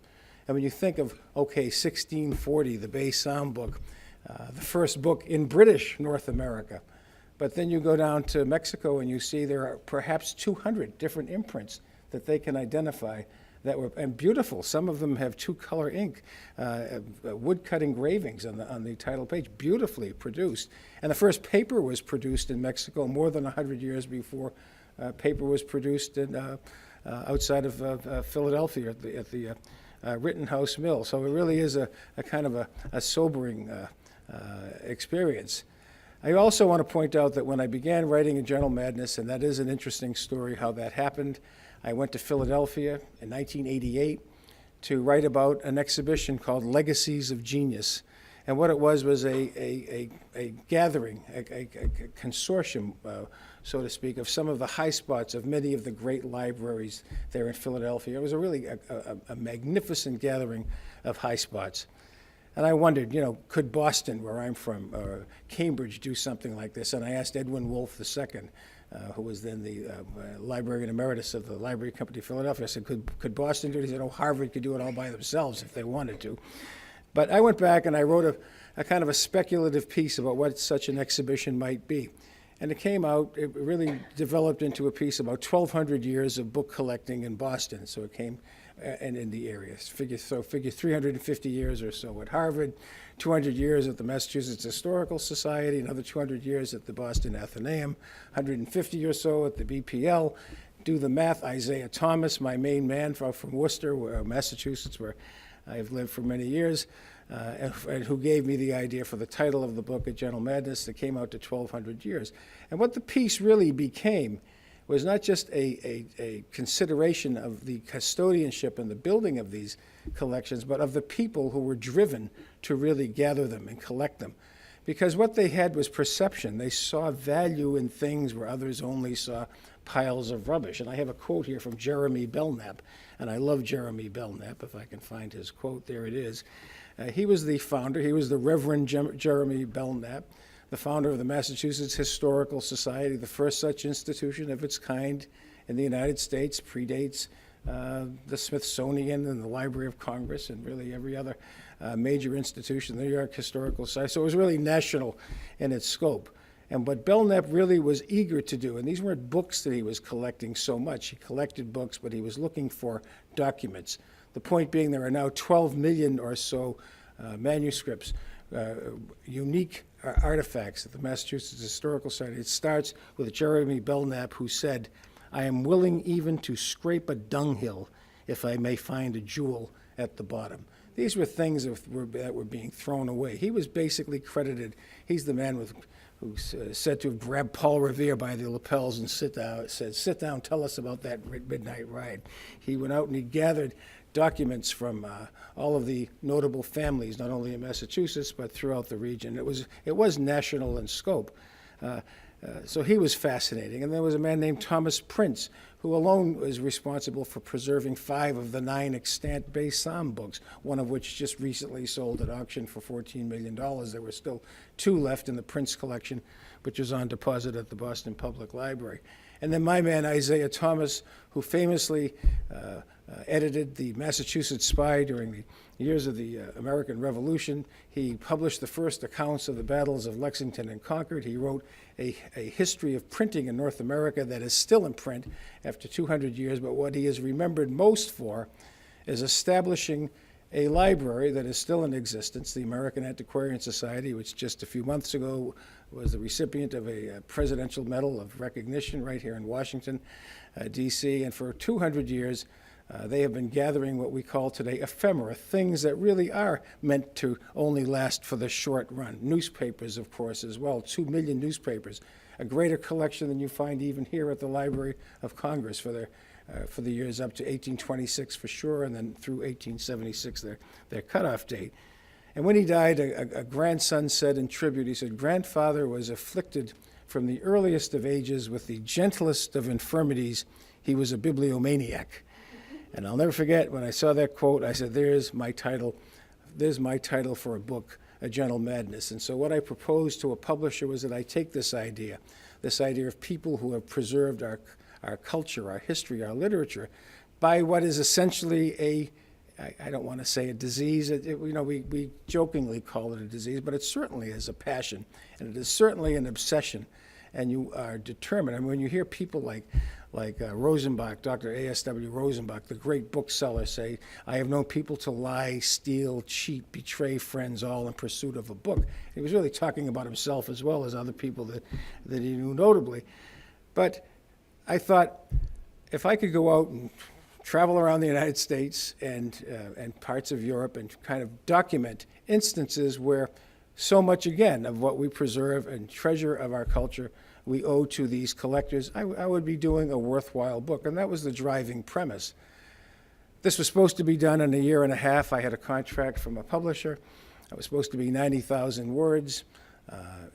And when you think of, okay, 1640, the Bay Psalm book, the first book in British North America. But then you go down to Mexico and you see there are perhaps 200 different imprints that they can identify that were, and beautiful. Some of them have 2-color ink, woodcut engravings on the title page, beautifully produced. And the first paper was produced in Mexico more than 100 years before paper was produced outside of Philadelphia at the Rittenhouse Mill. So it really is a kind of a sobering experience. I also want to point out that when I began writing in General Madness, and that is an interesting story how that happened, I went to Philadelphia in 1988 to write about an exhibition called Legacies of Genius. And what it was a gathering, a consortium, so to speak, of some of the high spots of many of the great libraries there in Philadelphia. It was a magnificent gathering of high spots. And I wondered, could Boston, where I'm from, or Cambridge do something like this? And I asked Edwin Wolfe II, who was then the librarian emeritus of the Library Company of Philadelphia. I said, could Boston do it? He said, Harvard could do it all by themselves if they wanted to. But I went back and I wrote a kind of a speculative piece about what such an exhibition might be. And it came out, it really developed into a piece about 1,200 years of book collecting in Boston. So it came, and in the area. Figure 350 years or so at Harvard, 200 years at the Massachusetts Historical Society, another 200 years at the Boston Athenaeum, 150 or so at the BPL. Do the math, Isaiah Thomas, my main man from Worcester, Massachusetts, where I've lived for many years, and who gave me the idea for the title of the book at General Madness that came out to 1,200 years. And what the piece really became was not just a consideration of the custodianship and the building of these collections, but of the people who were driven to really gather them and collect them. Because what they had was perception. They saw value in things where others only saw piles of rubbish. And I have a quote here from Jeremy Belknap, and I love Jeremy Belknap. If I can find his quote, there it is. He was the founder. He was the Reverend Jeremy Belknap, the founder of the Massachusetts Historical Society, the first such institution of its kind in the United States, predates the Smithsonian and the Library of Congress and really every other major institution, the New York Historical Society. So it was really national in its scope. And what Belknap really was eager to do, and these weren't books that he was collecting so much. He collected books, but he was looking for documents. The point being there are now 12 million or so manuscripts, unique artifacts at the Massachusetts Historical Society. It starts with Jeremy Belknap, who said, "I am willing even to scrape a dunghill if I may find a jewel at the bottom." These were things that were being thrown away. He was basically credited, he's the man who's said to have grabbed Paul Revere by the lapels and said, "Sit down, tell us about that midnight ride." He went out and he gathered documents from all of the notable families, not only in Massachusetts, but throughout the region. It was national in scope. So he was fascinating. And there was a man named Thomas Prince, who alone was responsible for preserving 5 of the 9 extant Bay Psalm books, one of which just recently sold at auction for $14 million. There were still 2 left in the Prince collection, which was on deposit at the Boston Public Library. And then my man, Isaiah Thomas, who famously edited the Massachusetts Spy during the years of the American Revolution. He published the first accounts of the battles of Lexington and Concord. He wrote a history of printing in North America that is still in print after 200 years, but what he is remembered most for is establishing a library that is still in existence, the American Antiquarian Society, which just a few months ago was the recipient of a Presidential Medal of Recognition right here in Washington, D.C., and for 200 years They have been gathering what we call today ephemera, things that really are meant to only last for the short run. Newspapers, of course, as well, 2 million newspapers, a greater collection than you find even here at the Library of Congress for the years up to 1826 for sure, and then through 1876, their cutoff date. And when he died, a grandson said in tribute, he said, "Grandfather was afflicted from the earliest of ages with the gentlest of infirmities. He was a bibliomaniac." And I'll never forget when I saw that quote, I said, there's my title for a book, A Gentle Madness. And so what I proposed to a publisher was that I take this idea of people who have preserved our culture, our history, our literature, by what is essentially I don't want to say a disease. We jokingly call it a disease, but it certainly is a passion, and it is certainly an obsession. And you are determined. I mean, when you hear people like Rosenbach, Dr. A.S.W. Rosenbach, the great bookseller, say, "I have known people to lie, steal, cheat, betray friends, all in pursuit of a book." He was really talking about himself as well as other people that he knew notably. But I thought, if I could go out and travel around the United States and parts of Europe and kind of document instances where so much, again, of what we preserve and treasure of our culture we owe to these collectors, I would be doing a worthwhile book. And that was the driving premise. This was supposed to be done in a year and a half. I had a contract from a publisher. It was supposed to be 90,000 words.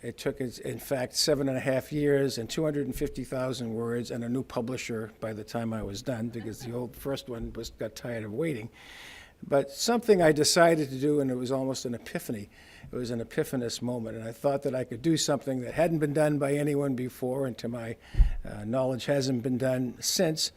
It took, in fact, 7.5 years and 250,000 words and a new publisher by the time I was done, because the old first one got tired of waiting. But something I decided to do, and it was almost an epiphany. It was an epiphanous moment, and I thought that I could do something that hadn't been done by anyone before, and to my knowledge hasn't been done since,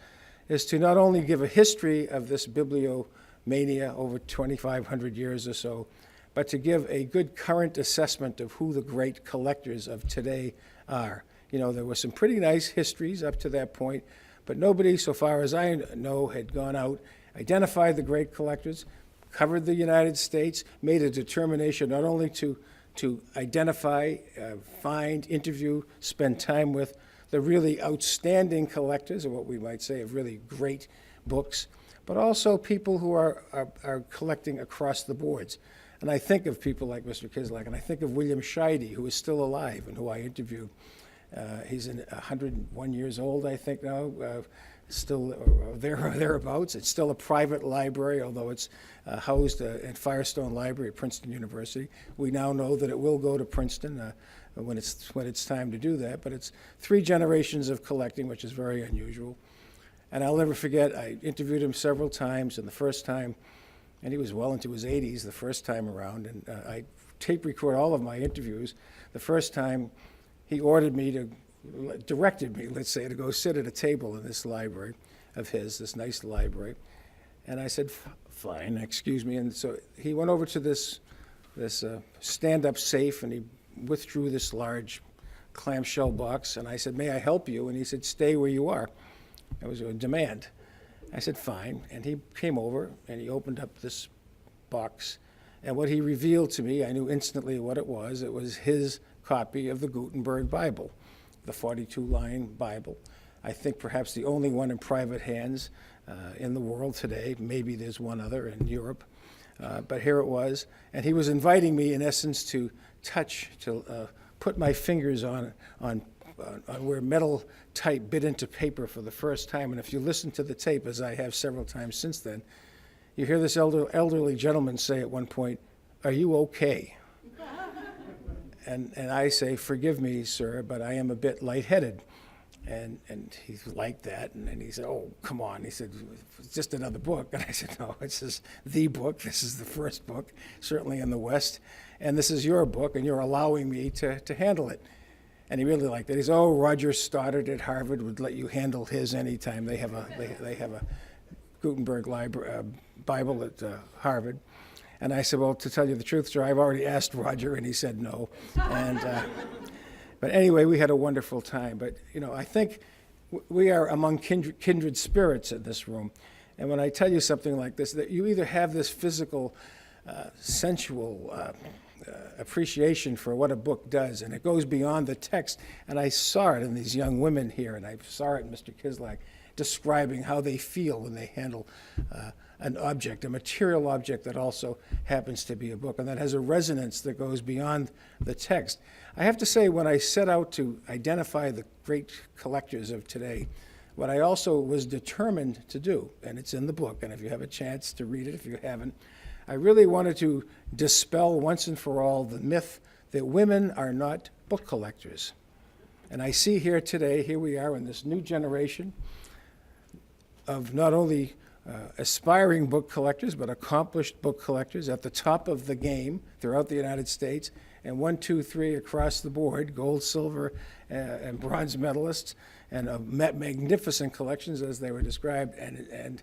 is to not only give a history of this bibliomania over 2,500 years or so, but to give a good current assessment of who the great collectors of today are. You know, there were some pretty nice histories up to that point, but nobody, so far as I know, had gone out, identified the great collectors, covered the United States, made a determination not only to identify, find, interview, spend time with the really outstanding collectors, or what we might say of really great books, but also people who are collecting across the boards. And I think of people like Mr. Kislak, and I think of William Scheide, who is still alive and who I interviewed. He's 101 years old, I think now, still thereabouts. It's still a private library, although it's housed at Firestone Library at Princeton University. We now know that it will go to Princeton when it's time to do that, but it's 3 generations of collecting, which is very unusual. And I'll never forget, I interviewed him several times, and the first time, and he was well into his 80s the first time around, and I tape record all of my interviews. The first time, he directed me, let's say, to go sit at a table in this library of his, this nice library. And I said, fine, excuse me. And so he went over to this stand-up safe, and he withdrew this large clamshell box. And I said, may I help you? And he said, stay where you are. That was a demand. I said, fine. And he came over, and he opened up this box. And what he revealed to me, I knew instantly what it was. It was his copy of the Gutenberg Bible, the 42-line Bible. I think perhaps the only one in private hands in the world today. Maybe there's one other in Europe. But here it was. And he was inviting me, in essence, to put my fingers on where metal type bit into paper for the first time. And if you listen to the tape, as I have several times since then, you hear this elderly gentleman say at one point, "Are you okay?" And I say, "Forgive me, sir, but I am a bit lightheaded." And he liked that, and he said, "Oh, come on." He said, "It's just another book." And I said, "No, this is the book. This is the first book, certainly in the West. And this is your book, and you're allowing me to handle it." And he really liked it. He said, "Oh, Roger Stoddard at Harvard would let you handle his anytime. They have a Gutenberg Bible at Harvard." And I said, "Well, to tell you the truth, sir, I've already asked Roger," and he said no. And but anyway, we had a wonderful time. But I think we are among kindred spirits in this room. And when I tell you something like this, that you either have this physical, sensual appreciation for what a book does, and it goes beyond the text. And I saw it in these young women here, and I saw it in Mr. Kislak describing how they feel when they handle an object, a material object that also happens to be a book, and that has a resonance that goes beyond the text. I have to say, when I set out to identify the great collectors of today, what I also was determined to do, and it's in the book, and if you have a chance to read it, if you haven't, I really wanted to dispel once and for all the myth that women are not book collectors. And I see here today, here we are in this new generation of not only aspiring book collectors, but accomplished book collectors at the top of the game throughout the United States, and 1, 2, 3 across the board, gold, silver, and bronze medalists, and magnificent collections as they were described, and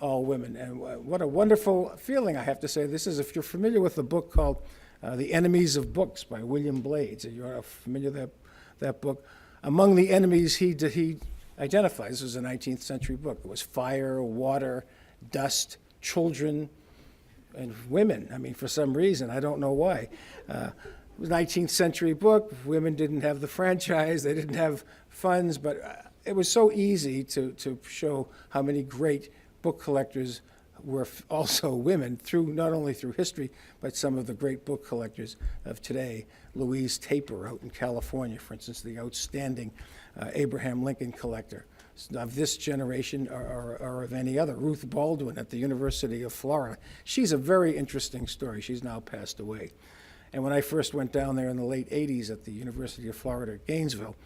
all women. And what a wonderful feeling, I have to say. This is, if you're familiar with the book called The Enemies of Books by William Blades, you're familiar with that book. Among the enemies he identifies, this was a 19th century book. It was fire, water, dust, children, and women. I mean, for some reason, I don't know why. It was a 19th century book. Women didn't have the franchise. They didn't have funds, but it was so easy to show how many great book collectors were also women, through not only through history, but some of the great book collectors of today. Louise Taper out in California, for instance, the outstanding Abraham Lincoln collector of this generation or of any other. Ruth Baldwin at the University of Florida. She's a very interesting story. She's now passed away. And when I first went down there in the late 80s at the University of Florida at Gainesville,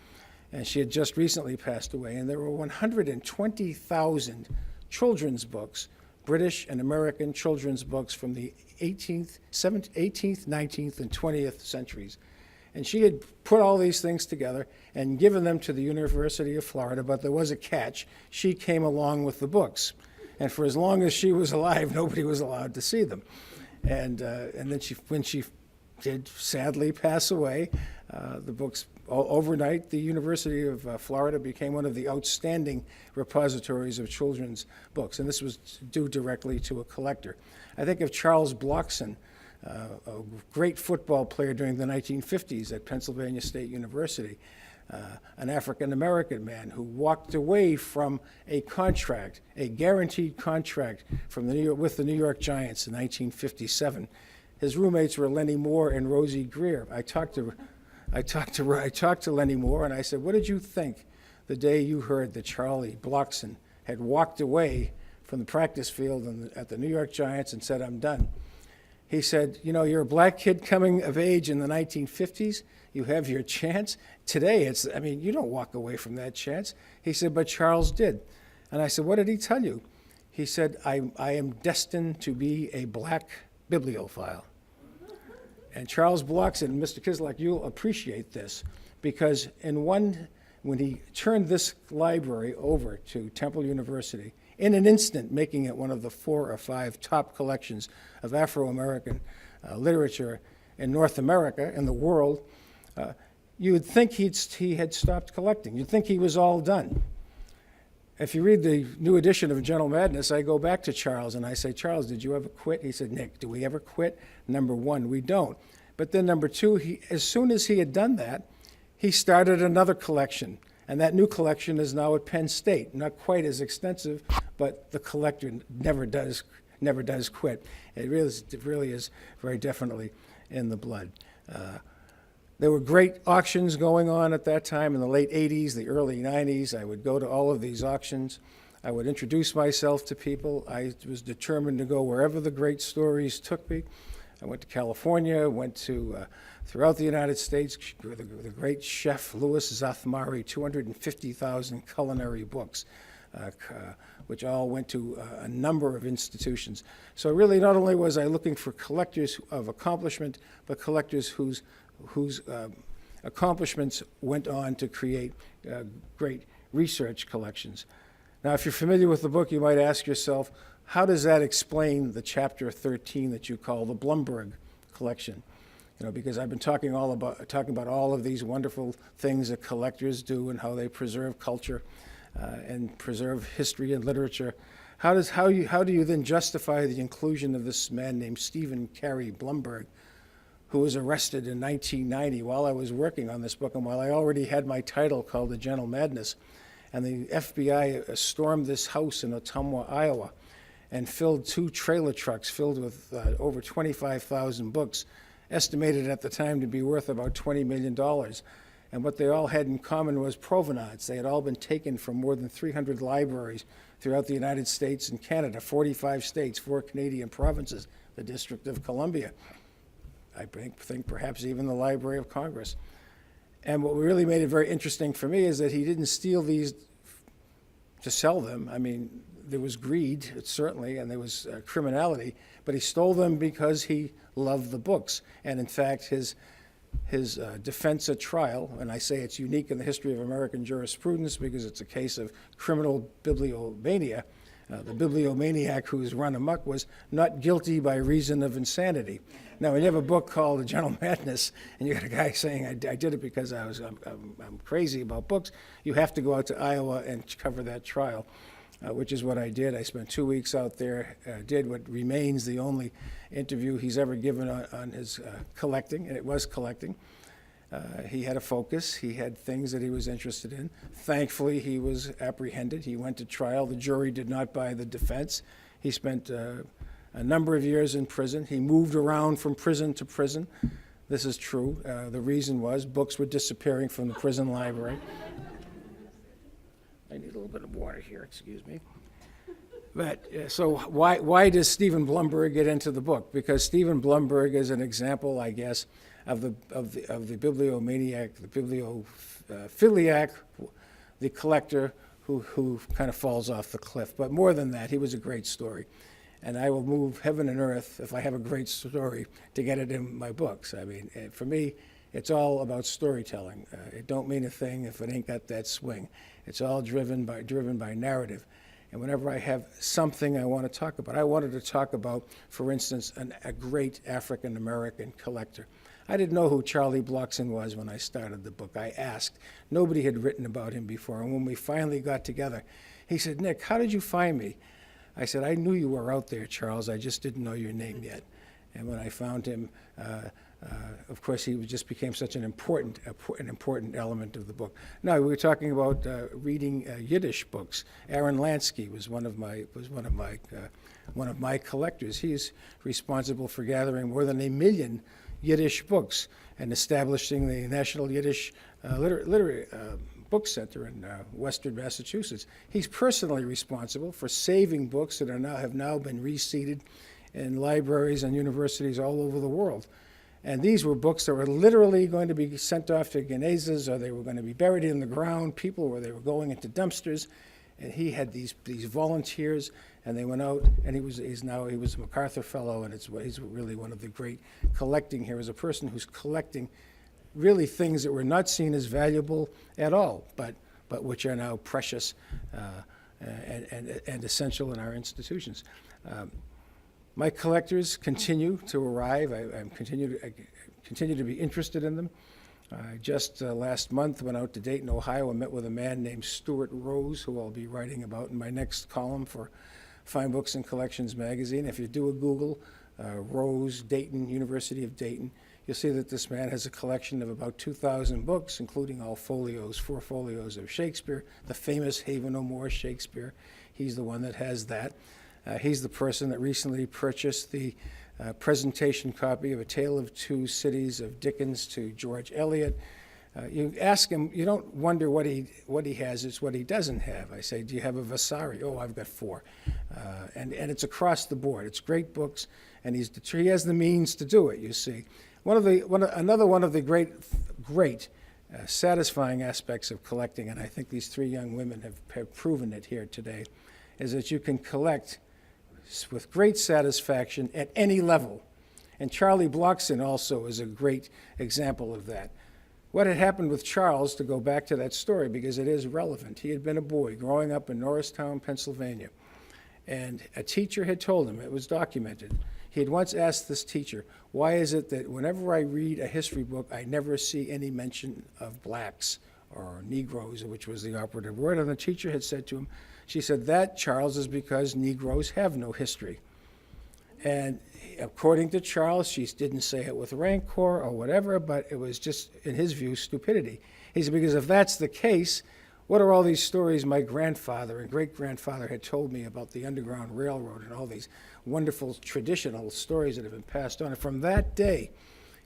and she had just recently passed away, and there were 120,000 children's books, British and American children's books from the 18th, 19th, and 20th centuries. And she had put all these things together and given them to the University of Florida, but there was a catch. She came along with the books. And for as long as she was alive, nobody was allowed to see them. And then when she did sadly pass away, the books, overnight, the University of Florida became one of the outstanding repositories of children's books, and this was due directly to a collector. I think of Charles Blockson, a great football player during the 1950s at Pennsylvania State University, an African-American man who walked away from a contract, a guaranteed contract with the New York Giants in 1957. His roommates were Lenny Moore and Rosie Greer. I talked to Lenny Moore, and I said, "What did you think the day you heard that Charlie Blockson had walked away from the practice field at the New York Giants and said, 'I'm done'?" He said, "You know, you're a black kid coming of age in the 1950s. You have your chance. Today, you don't walk away from that chance." He said, "But Charles did." And I said, "What did he tell you?" He said, I am destined to be a black bibliophile." And Charles Blockson, Mr. Kislak, you'll appreciate this, because when he turned this library over to Temple University, in an instant making it one of the 4 or 5 top collections of Afro-American literature in North America and the world, you would think he had stopped collecting. You'd think he was all done. If you read the new edition of Gentle Madness, I go back to Charles and I say, "Charles, did you ever quit?" He said, "Nick, do we ever quit? Number one, we don't." But then number two, as soon as he had done that, he started another collection. And that new collection is now at Penn State. Not quite as extensive, but the collector never does quit. It really is very definitely in the blood. There were great auctions going on at that time in the late 80s, the early 90s. I would go to all of these auctions. I would introduce myself to people. I was determined to go wherever the great stories took me. I went to California, went to throughout the United States, the great chef Louis Zathmari, 250,000 culinary books, which all went to a number of institutions. So really, not only was I looking for collectors of accomplishment, but collectors whose accomplishments went on to create great research collections. Now, if you're familiar with the book, you might ask yourself, how does that explain the chapter 13 that you call the Blumberg collection? Because I've been talking about all of these wonderful things that collectors do and how they preserve culture and preserve history and literature. How do you then justify the inclusion of this man named Stephen Cary Blumberg, who was arrested in 1990 while I was working on this book and while I already had my title called The Gentle Madness. And the FBI stormed this house in Ottumwa, Iowa, and filled 2 trailer trucks filled with over 25,000 books, estimated at the time to be worth about $20 million. And what they all had in common was provenance. They had all been taken from more than 300 libraries throughout the United States and Canada, 45 states, 4 Canadian provinces, the District of Columbia. I think perhaps even the Library of Congress. And what really made it very interesting for me is that he didn't steal these to sell them. I mean, there was greed, certainly, and there was criminality, but he stole them because he loved the books. And in fact, his defense at trial, and I say it's unique in the history of American jurisprudence because it's a case of criminal bibliomania. The bibliomaniac who was run amok was not guilty by reason of insanity. Now, when you have a book called The Gentle Madness, and you got a guy saying, I did it because I'm crazy about books, you have to go out to Iowa and cover that trial, which is what I did. I spent 2 weeks out there, did what remains the only interview he's ever given on his collecting, and it was collecting. He had a focus. He had things that he was interested in. Thankfully, he was apprehended. He went to trial. The jury did not buy the defense. He spent a number of years in prison. He moved around from prison to prison. This is true. The reason was books were disappearing from the prison library. I need a little bit of water here, excuse me. But so why does Stephen Blumberg get into the book? Because Stephen Blumberg is an example, I guess, of the bibliomaniac, the bibliophiliac, the collector who kind of falls off the cliff. But more than that, he was a great story. And I will move heaven and earth if I have a great story to get it in my books. I mean, for me, it's all about storytelling. It don't mean a thing if it ain't got that swing. It's all driven by narrative. And whenever I have something I want to talk about, I wanted to talk about, for instance, a great African-American collector. I didn't know who Charlie Blockson was when I started the book. I asked. Nobody had written about him before. And when we finally got together, he said, "Nick, how did you find me?" I said, "I knew you were out there, Charles. I just didn't know your name yet." And when I found him, of course, he just became such an important element of the book. Now, we were talking about reading Yiddish books. Aaron Lansky was one of my collectors. He's responsible for gathering more than 1 million Yiddish books and establishing the National Yiddish Literary Book Center in Western Massachusetts. He's personally responsible for saving books that have now been reseeded in libraries and universities all over the world. And these were books that were literally going to be sent off to genezas, or they were going to be buried in the ground. They were going into dumpsters. And he had these volunteers, and they went out, and he was a MacArthur Fellow, and he's really one of the great collecting here, as a person who's collecting really things that were not seen as valuable at all, but which are now precious and essential in our institutions. My collectors continue to arrive. I continue to be interested in them. I just last month went out to Dayton, Ohio, and met with a man named Stuart Rose, who I'll be writing about in my next column for Fine Books and Collections magazine. If you do a Google, Rose, Dayton, University of Dayton, you'll see that this man has a collection of about 2,000 books, including all folios, 4 folios of Shakespeare, the famous Haven No More Shakespeare. He's the one that has that. He's the person that recently purchased the presentation copy of A Tale of Two Cities of Dickens to George Eliot. You ask him, you don't wonder what he has, it's what he doesn't have. I say, do you have a Vasari? Oh, I've got 4. And it's across the board. It's great books, and he has the means to do it, you see. Another one of the great satisfying aspects of collecting, and I think these 3 young women have proven it here today, is that you can collect with great satisfaction at any level. And Charlie Blockson also is a great example of that. What had happened with Charles, to go back to that story, because it is relevant, he had been a boy growing up in Norristown, Pennsylvania, and a teacher had told him, it was documented, he had once asked this teacher, why is it that whenever I read a history book, I never see any mention of blacks or Negroes, which was the operative word? And the teacher had said to him, she said, that, Charles, is because Negroes have no history. And according to Charles, she didn't say it with rancor or whatever, but it was just, in his view, stupidity. He said, because if that's the case, what are all these stories my grandfather and great-grandfather had told me about the Underground Railroad and all these wonderful traditional stories that have been passed on? And from that day,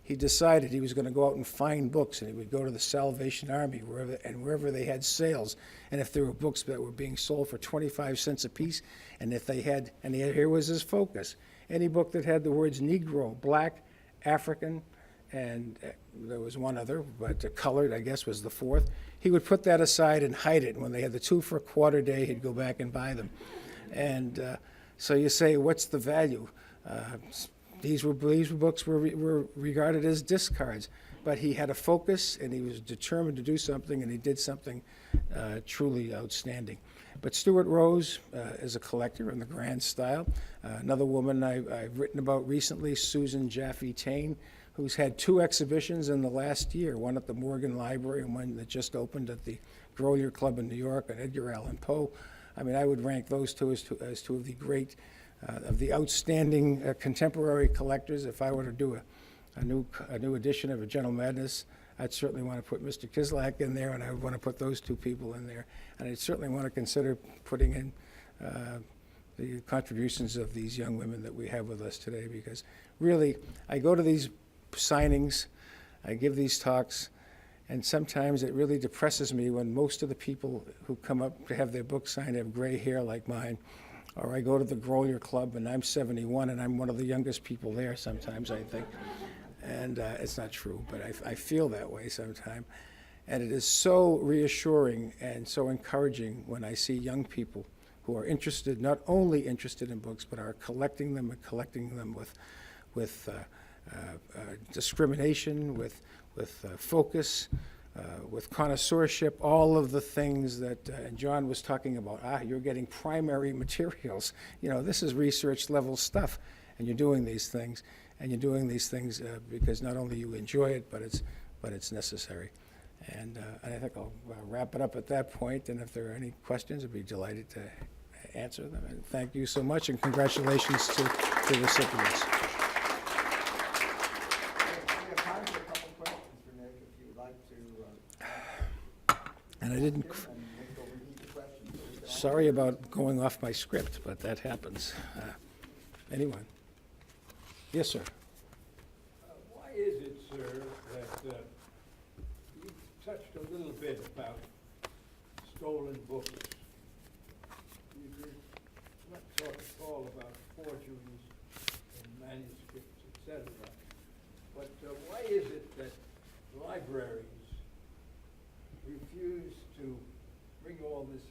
he decided he was going to go out and find books, and he would go to the Salvation Army wherever they had sales, and if there were books that were being sold for 25 cents a piece, and if they had, here was his focus, any book that had the words Negro, Black, African, and there was one other, but colored, I guess, was the fourth, he would put that aside and hide it. And when they had the 2 for a quarter day, he'd go back and buy them. And so you say, what's the value? These books were regarded as discards, but he had a focus, and he was determined to do something, and he did something truly outstanding. But Stuart Rose is a collector in the grand style. Another woman I've written about recently, Susan Jaffe Taine, who's had 2 exhibitions in the last year, one at the Morgan Library and one that just opened at the Grolier Club in New York, and Edgar Allan Poe. I mean, I would rank those two as two of the great, of the outstanding contemporary collectors. If I were to do a new edition of A Gentle Madness, I'd certainly want to put Mr. Kislak in there, and I would want to put those 2 people in there. And I'd certainly want to consider putting in the contributions of these young women that we have with us today, because really, I go to these signings, I give these talks, and sometimes it really depresses me when most of the people who come up to have their book signed have gray hair like mine. Or I go to the Grolier Club, and I'm 71, and I'm one of the youngest people there sometimes, I think. And it's not true, but I feel that way sometimes. And it is so reassuring and so encouraging when I see young people who are interested, not only interested in books, but are collecting them and collecting them with discrimination, with focus, with connoisseurship, all of the things that John was talking about. You're getting primary materials. You know, this is research level stuff, and you're doing these things, because not only you enjoy it, but it's necessary. And I think I'll wrap it up at that point, and if there are any questions, I'd be delighted to answer them. And thank you so much, and congratulations to the recipients. And I didn't, sorry about going off my script, but that happens. Anyone? Yes, sir. Why is it, sir, that you touched a little bit about stolen books? You did not talk at all about forgeries and manuscripts, etc. But why is it that libraries refuse to bring all this,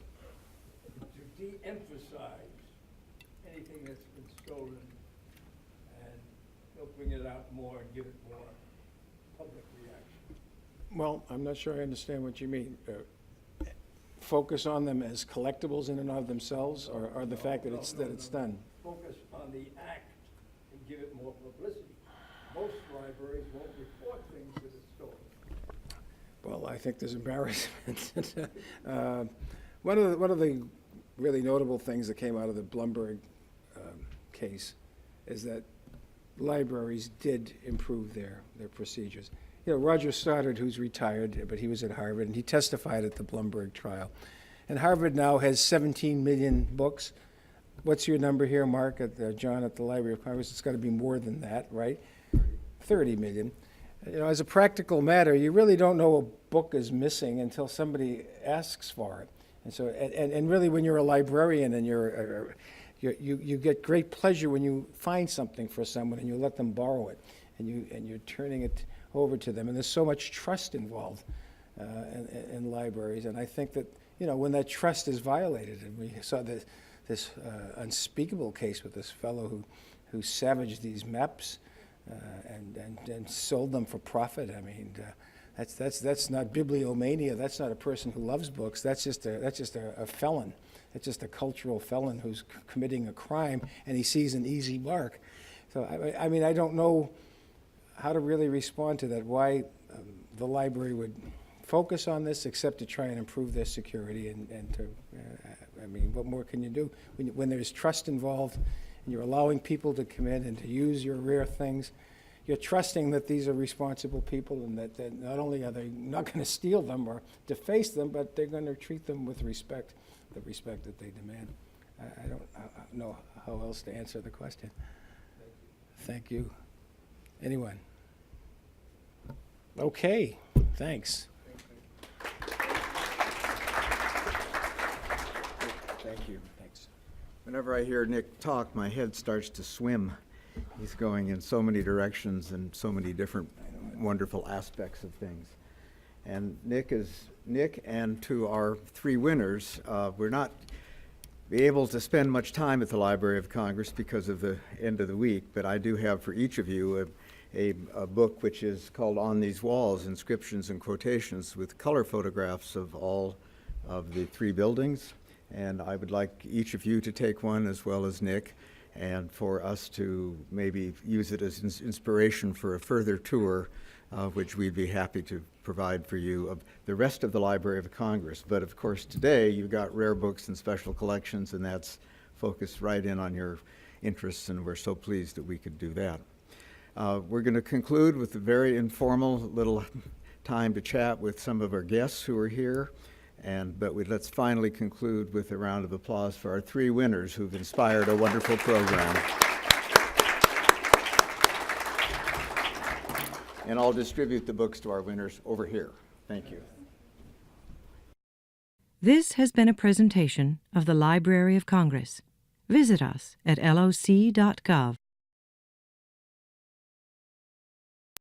to de-emphasize anything that's been stolen, and they'll bring it out more and give it more public reaction? Well, I'm not sure I understand what you mean. Focus on them as collectibles in and of themselves, or the fact that it's done? Focus on the act and give it more publicity. Most libraries won't report things that are stolen. Well, I think there's embarrassment. One of the really notable things that came out of the Blumberg case is that libraries did improve their procedures. You know, Roger Stoddard, who's retired, but he was at Harvard, and he testified at the Blumberg trial. And Harvard now has 17 million books. What's your number here, Mark, John, at the Library of Congress? It's got to be more than that, right? 30 million. You know, as a practical matter, you really don't know a book is missing until somebody asks for it. And so, and really, when you're a librarian and you get great pleasure when you find something for someone and you let them borrow it, and you're turning it over to them. And there's so much trust involved in libraries. And I think that, you know, when that trust is violated, and we saw this unspeakable case with this fellow who savaged these maps. And sold them for profit. I mean, that's not bibliomania. That's not a person who loves books. That's just a felon. That's just a cultural felon who's committing a crime, and he sees an easy mark. So I mean, I don't know how to really respond to that. Why the library would focus on this except to try and improve their security and to, I mean, what more can you do? When there's trust involved and you're allowing people to come in and to use your rare things, you're trusting that these are responsible people and that not only are they not going to steal them or deface them, but they're going to treat them with respect, the respect that they demand. I don't know how else to answer the question. Thank you. Anyone? Okay, thanks. Thank you. Thanks. Whenever I hear Nick talk, my head starts to swim. He's going in so many directions and so many different wonderful aspects of things. And Nick and to our three winners, we're not be able to spend much time at the Library of Congress because of the end of the week, but I do have for each of you a book which is called On These Walls, Inscriptions and Quotations, with color photographs of all of the three buildings. And I would like each of you to take one, as well as Nick, and for us to maybe use it as inspiration for a further tour, which we'd be happy to provide for you, of the rest of the Library of Congress. But of course today you've got rare books and special collections, and that's focused right in on your interests, and we're so pleased that we could do that. We're going to conclude with a very informal little time to chat with some of our guests who are here. But let's finally conclude with a round of applause for our three winners who've inspired a wonderful program. And I'll distribute the books to our winners over here. Thank you. This has been a presentation of the Library of Congress. Visit us at loc.gov.